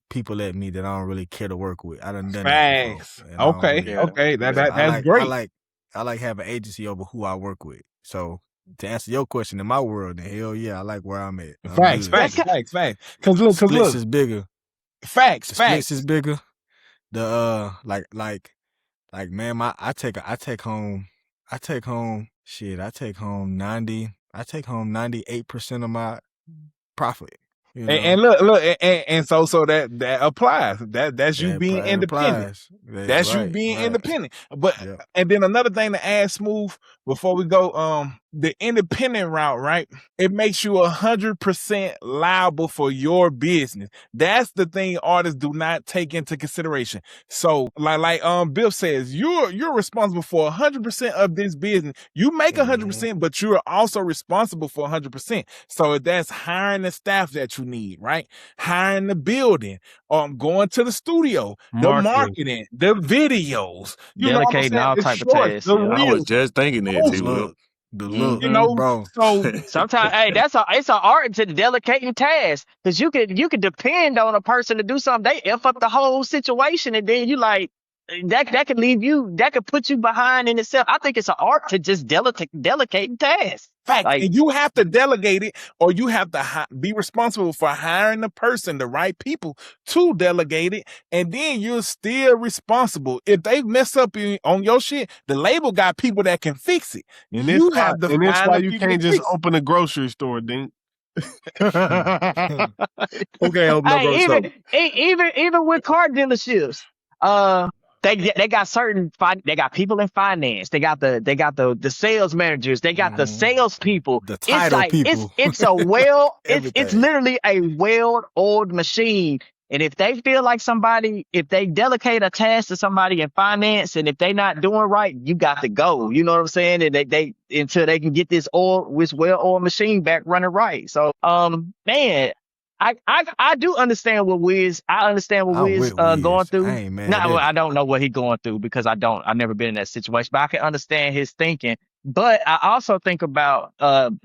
people at me that I don't really care to work with. I done that Facts. before. And I don't Okay. really, Yeah. Okay. Yeah. That's great. I like having agency over who I work with. So to answer your question, in my world, then hell yeah, I like where I'm at. I'm Facts. good. Facts. Cause look. Splits is bigger. Facts. The splits is bigger. The like man, I take home 98% of my profit. You know? And look, and so that applies. That's you being independent. That's you being independent. But and then another thing to add, Smooth, before we go, the independent route, right? It makes you 100% liable for your business. That's the thing artists do not take into consideration. So like Bill says, you're responsible for 100% of this business. You make 100%, but you're also responsible for 100%. So if that's hiring the staff that you need, right? Hiring the building, going to the studio, the marketing, the videos, delegating all type of tasks. the Yeah. I was reels. just thinking that, Oh, T-Will. The look, You know, bro. so Sometimes, hey, it's an art to delegating tasks because you could depend on a person to do something. They f up the whole situation, and then you like that could leave you, that could put you behind in itself. I think it's an art to just delegating tasks. fact, Like, and you have to delegate it, or you have to be responsible for hiring the person, the right people to delegate it, and then you're still responsible. If they mess up on your shit, the label got people that can fix it. And You that's have to and that's find why the you people can't to just fix it. open a grocery store, Dink. Okay, open up hey, grocery store. even with car dealerships, they got they got people in finance. They got the sales managers. They got the sales people. The title people. It's it's literally a well-oiled machine. And if they feel like if they delegate a task to somebody in finance, and if they not doing right, you got to go. You know what I'm saying? And they until they can get this well-oiled machine back running right. So, man, I do understand what Wiz. I understand what Wiz going through. I ain't mad No, at I don't know what he going through because I've never been in that situation, but I can understand his thinking. But I also think about that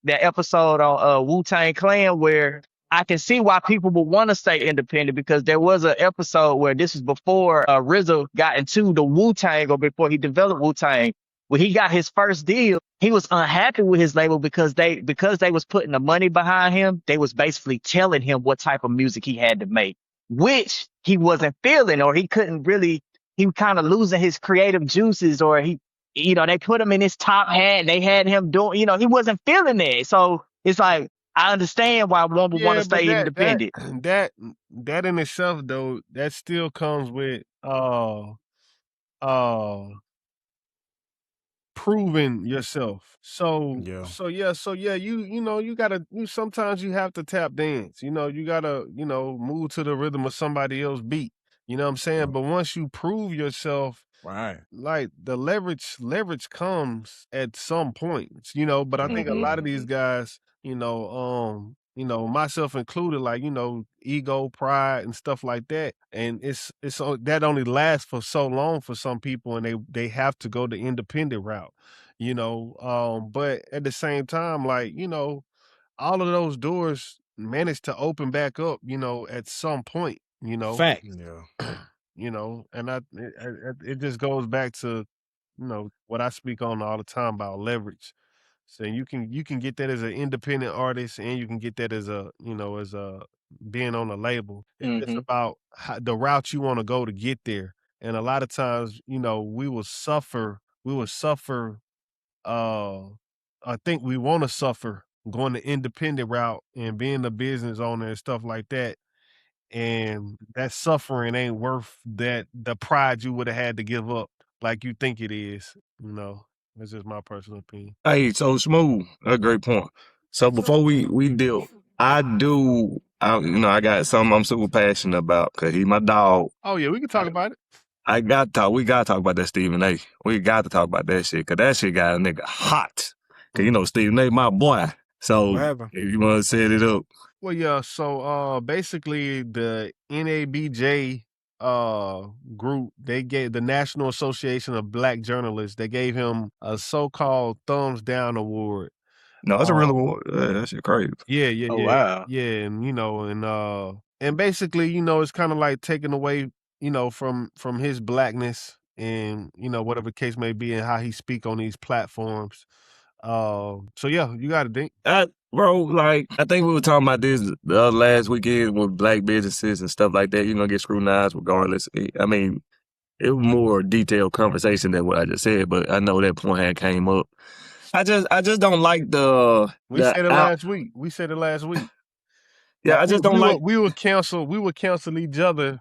episode on Wu-Tang Clan where I can see why people would want to stay independent, because there was an episode where this was before RZA got into the Wu-Tang, or before he developed Wu-Tang. When he got his first deal, he was unhappy with his label because they was putting the money behind him. They was basically telling him what type of music he had to make, which he wasn't feeling, or he couldn't really. He kind of losing his creative juices, or he, they put him in his top hat. They had him doing, he wasn't feeling it. So it's like, I understand why one would want to stay independent. That in itself, though, that still comes with proving yourself. So you sometimes you have to tap dance. You gotta move to the rhythm of somebody else's beat. You know what I'm saying? But once you prove yourself, Right. like the leverage comes at some point, but I think a lot of these guys, myself included, like, ego, pride and stuff like that. And it's that only lasts for so long for some people, and they have to go the independent route, but at the same time, like, all of those doors manage to open back up, at some point, Fact. Yeah. And it just goes back to, what I speak on all the time about leverage. So you can get that as an independent artist, and you can get that as being on a label. It's just about the route you want to go to get there. And a lot of times, we will suffer. I think we want to suffer going the independent route and being a business owner and stuff like that. And that suffering ain't worth the pride you would have had to give up like you think it is. That's just my personal opinion. Hey, so Smooth, a great point. So before we deal, I got something I'm super passionate about, because he my dog. Oh yeah, we can talk about it. We gotta talk about that Stephen A. We got to talk about that shit, because that shit got a nigga hot. Because Stephen A. my boy. So if you want to set it up. Well, yeah. So basically, the NABJ group, they gave the National Association of Black Journalists, they gave him a so-called thumbs down award. No, that's a real award. That shit crazy. Yeah. Oh, wow. Yeah, and basically, it's kind of like taken away, from his blackness, and whatever case may be, and how he speak on these platforms. So yeah, you got to Dink. Bro, like, I think we were talking about this last weekend with black businesses and stuff like that. You're going to get scrutinized regardless. I mean, it was more detailed conversation than what I just said, but I know that point had came up. I just don't like We said it last week. Yeah, I just don't like. We would counsel each other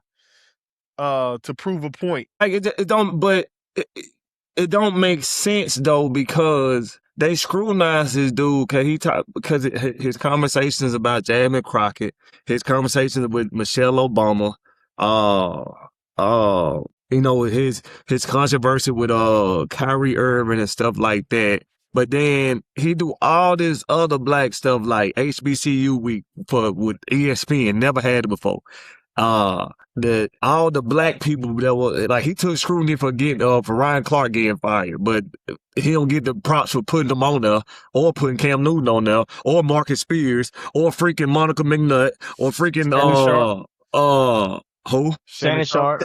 to prove a point. Like it don't, but it don't make sense though, because they scrutinize this dude because his conversations about Jamie Crockett, his conversations with Michelle Obama, his controversy with Kyrie Irving and stuff like that. But then he do all this other black stuff like HBCU week with ESPN, never had it before. All the black people that were like, he took scrutiny for Ryan Clark getting fired, but he don't get the props for putting him on there, or putting Cam Newton on there, or Marcus Spears, or freaking Monica McNutt, or freaking who? Shannon Sharp.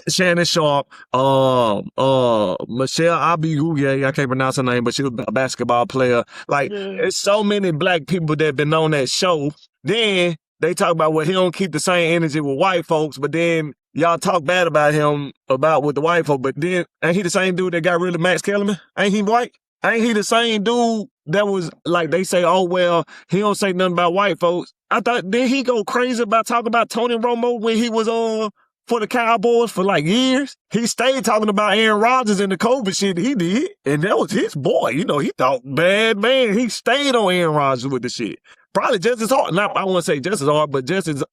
Michelle Abigail, I can't pronounce her name, but she was a basketball player. Like, there's so many black people that been on that show. Then they talk about, well, he don't keep the same energy with white folks, but then y'all talk bad about him with the white folks, but then ain't he the same dude that got rid of Max Kellerman? Ain't he white? Ain't he the same dude that was like, they say, oh, well, he don't say nothing about white folks. I thought, did he go crazy about talking about Tony Romo when he was on for the Cowboys for like years? He stayed talking about Aaron Rodgers and the COVID shit he did, and that was his boy. He thought, bad man, he stayed on Aaron Rodgers with the shit. Probably just as hard. Not, I wouldn't say just as hard, but just as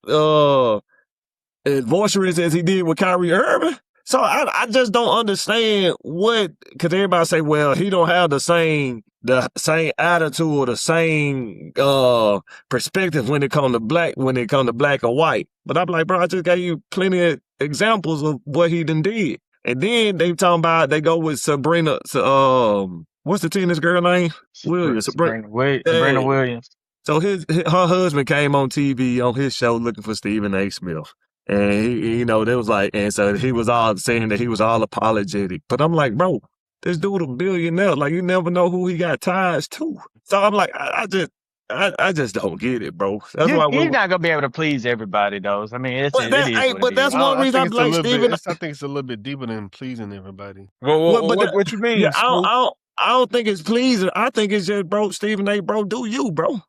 boisterous as he did with Kyrie Irving. So I just don't understand because everybody say, well, he don't have the same attitude or the same perspective when it comes to black or white. But I'm like, bro, I just gave you plenty of examples of what he done did. And then they talking about, they go with Sabrina, what's the tennis girl name? Sabrina Williams. So her husband came on TV on his show looking for Stephen A. Smith. And he, you know, they was like, and so he was all saying that he was all apologetic. But I'm like, bro, this dude a billionaire. Like, you never know who he got ties to. So I'm like, I just don't get it, bro. That's why You're not gonna be able to please everybody, though. I mean, it is but what it that's is. one reason I'm like Stephen. I think it's a little bit deeper than pleasing everybody. What you mean? Yeah, I don't think it's pleasing. I think it's just, bro, Stephen A. Bro, do you, bro?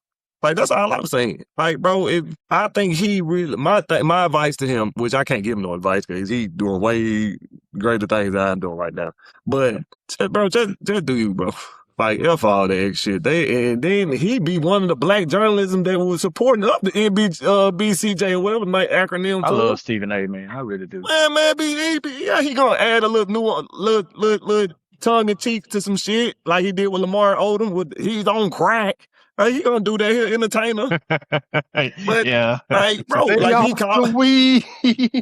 Like, that's all I'm saying. Like, bro, I think he really, my advice to him, which I can't give him no advice because he's doing way greater things than I'm doing right now. But, bro, just do you, bro. Like, F all that shit. And then he be one of the black journalism that was supporting up the BCJ or whatever my acronym. I love Stephen A. Man, I really do. Man, he gonna add a little nuance, little tongue in cheek to some shit like he did with Lamar Odom. With he's on crack. He gonna do that here, entertainer. But, yeah, like, bro, like he called the weed.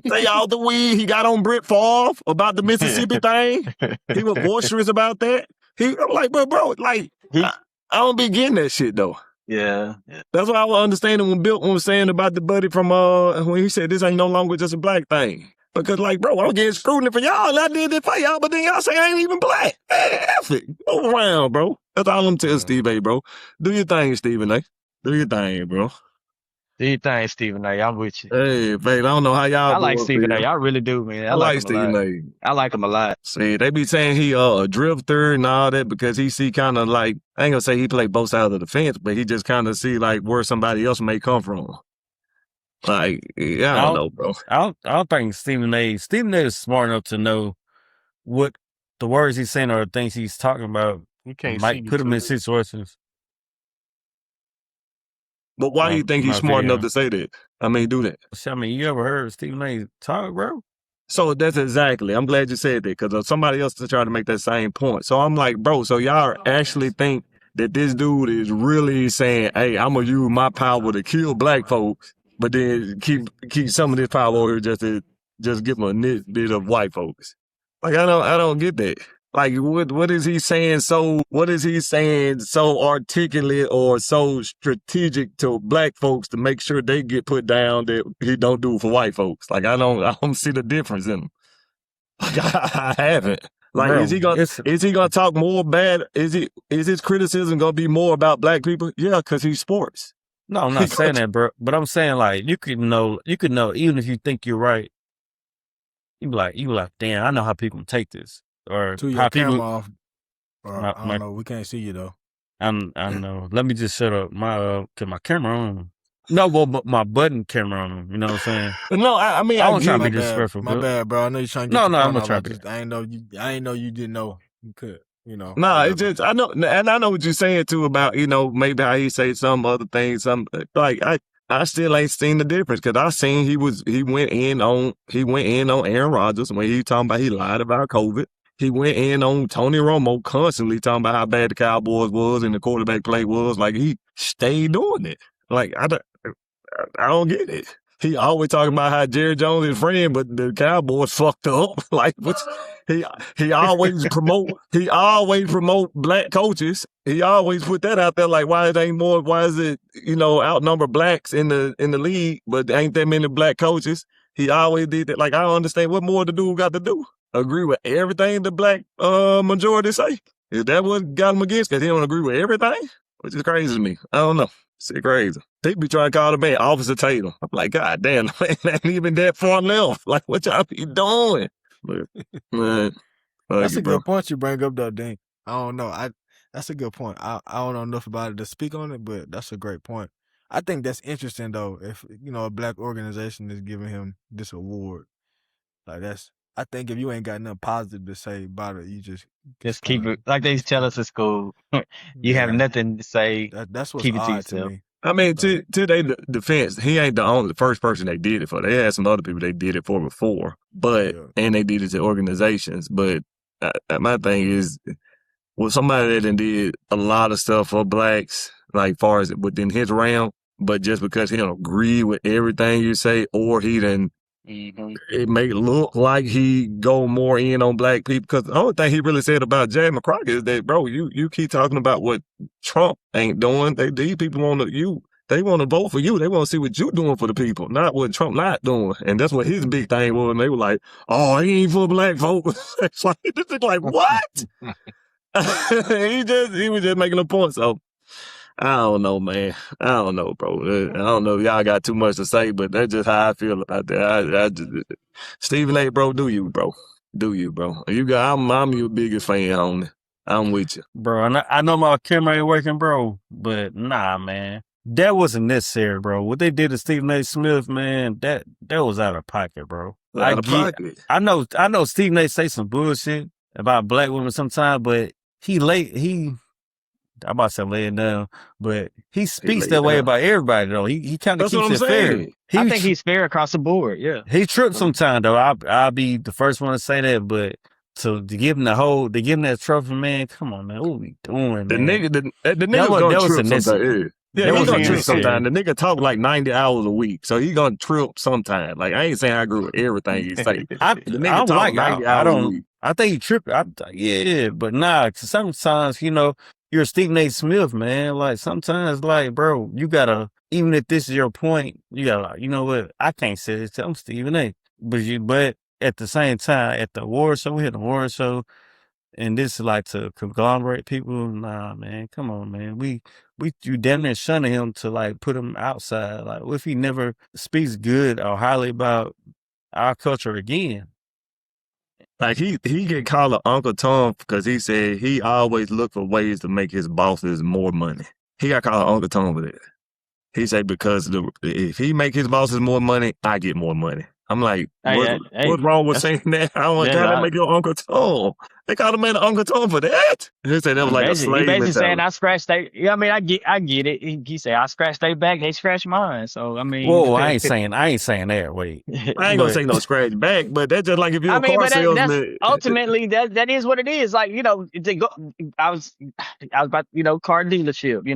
Say all the weed. He got on Brett Favre about the Mississippi thing. He was boisterous about that. I'm like, bro, like, I don't be getting that shit though. Yeah. That's why I was understanding when Bill was saying about the buddy from when he said this ain't no longer just a black thing. Because, like, bro, I'm getting scrutiny for y'all, and I did it for y'all, but then y'all say I ain't even black. Man, F it. Go around, bro. That's all I'm telling Steve A, bro. Do your thing, Stephen A. Do your thing, bro. Do you think, Stephen A? I'm with you. Hey, babe, I don't know how y'all I like Stephen A. I really do, man. I like Stephen A. I like him a lot. See, they be saying he a drifter and all that because he see kind of like, I ain't gonna say he play both sides of the fence, but he just kind of see like where somebody else may come from. Like, yeah, I don't know, bro. I don't think Stephen A is smart enough to know what the words he's saying or the things he's talking about. You can't might put him in situations. But why do you think he's smart enough to say that? I mean, do that. I mean, you ever heard Stephen A talk, bro? So that's exactly. I'm glad you said that because somebody else to try to make that same point. So I'm like, bro, so y'all actually think that this dude is really saying, hey, I'm going to use my power to kill black folks, but then keep some of this power over here just to give them a bit of white folks. Like, I don't get that. Like, what is he saying so articulate or so strategic to black folks to make sure they get put down that he don't do for white folks? Like, I don't see the difference in them. Like, I haven't. Like, bro, is he gonna talk more bad? Is his criticism gonna be more about black people? Yeah, because he's sports. No, I'm not saying that, bro. But I'm saying, like, you could know, even if you think you're right, you be like, damn, I know how people take this. Or to your camera off. Or, I don't know. We can't see you though. I know. Let me just shut up my camera on. No, well, my button camera on. You know what I'm saying? No, I mean, I wasn't trying to be disrespectful. My bad, bro. I know you're trying to get I'm gonna try to. I ain't know you didn't know you could. You know. Nah, it's just I know, and I know what you're saying too about maybe how he say some other things. Some like I still ain't seen the difference because I seen he went in on Aaron Rodgers when he talking about he lied about COVID. He went in on Tony Romo constantly talking about how bad the Cowboys was and the quarterback play was. Like, he stayed doing it. Like, I don't get it. He always talking about how Jerry Jones is friend, but the Cowboys fucked up. Like, he always promote black coaches. He always put that out there. Like, why is it outnumber blacks in the league, but ain't that many black coaches? He always did that. Like, I don't understand what more the dude got to do. Agree with everything the black majority say? Is that what got him against? Because he don't agree with everything? Which is crazy to me. I don't know. It's crazy. They be trying to call the man Officer Tatum. I'm like, God damn, man, ain't even that far left. Like, what y'all be doing? But, man, that's a good point you bring up, though, Dink. I don't know. That's a good point. I don't know enough about it to speak on it, but that's a great point. I think that's interesting, though, if, a black organization is giving him this award. Like, I think if you ain't got nothing positive to say about it, you just keep it like they tell us at school. You have nothing to say. That's what's keep it to odd yourself. to me. I mean, to their defense, he ain't the first person they did it for. They had some other people they did it for before, and they did it to organizations. But my thing is, somebody that did a lot of stuff for blacks, like far as within his realm, but just because he don't agree with everything you say, or he done it may look like he go more in on black people, because the only thing he really said about Jay McCrockett is that, bro, you keep talking about what Trump ain't doing. These people they want to vote for you. They want to see what you doing for the people, not what Trump not doing. And that's what his big thing was. And they were like, oh, he ain't for black folks. It's like, this is like, what? He was just making a point. So I don't know, man. I don't know, bro. I don't know if y'all got too much to say, but that's just how I feel about that. Stephen A, bro, do you, bro? Do you, bro? I'm your biggest fan, homie. I'm with you. Bro, and I know my camera ain't working, bro, but nah, man. That wasn't necessary, bro. What they did to Stephen A. Smith, man, that was out of pocket, bro. Out of pocket. I know Stephen A. say some bullshit about black women sometimes, but I'm about to say lay it down, but he speaks that way about everybody, though. He kind of keeps it fair. I think he's fair across the board, yeah. He trips sometimes, though. I'll be the first one to say that, but to give him that trophy, man, come on, man. What we doing, the man? nigga gonna trip sometimes. Yeah, he gonna trip sometimes. The nigga talk like 90 hours a week, so he gonna trip sometimes. Like, I ain't saying I agree with everything he say. The nigga talk 90 hours a week. I think he tripped. Yeah, but nah, sometimes, you're Stephen A. Smith, man. Like, sometimes, like, bro, you gotta, even if this is your point, you gotta, like, you know what? I can't say this. I'm Stephen A. But at the same time, at the award show, we had an award show, and this is like to conglomerate people. Nah, man, come on, man. You damn near shunning him to like put him outside. Like, what if he never speaks good or highly about our culture again? Like, he get called Uncle Tom because he said he always look for ways to make his bosses more money. He got called Uncle Tom for that. He said because if he make his bosses more money, I get more money. I'm like, what's wrong with saying that? I don't want to make your Uncle Tom. They called a man Uncle Tom for that. He said that was like a slave He basically mentality. saying I scratched they. Yeah, I mean, I get it. He said I scratched their back, they scratched mine. So I mean, whoa, I ain't saying that. Wait, I ain't gonna say no scratch back, but that's just like if you're a car salesman. Ultimately, that is what it is. Like, I was about car dealership.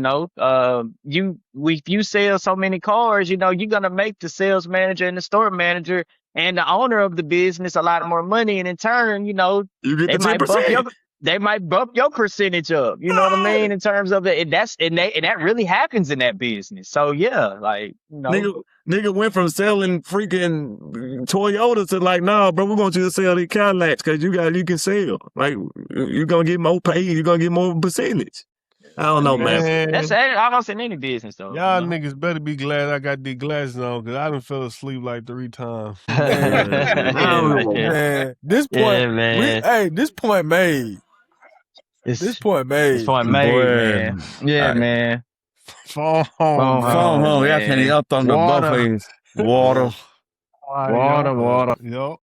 If you sell so many cars, you're gonna make the sales manager and the store manager and the owner of the business a lot more money, and in turn, you get the 10%. They might bump your percentage up. You know what I mean? In terms of and that really happens in that business. So yeah, like, nigga went from selling freaking Toyotas to like, nah, bro, we want you to sell these Cadillacs because you can sell. Like, you're gonna get more pay, you're gonna get more percentage. I don't know, man. That's almost in any business, though. Y'all niggas better be glad I got these glasses on, because I done fell asleep like 3 times. Man, this point, this point made. This point made, man. Yeah, man. Phone home. Y'all can't up on the buffets. Water. Yup.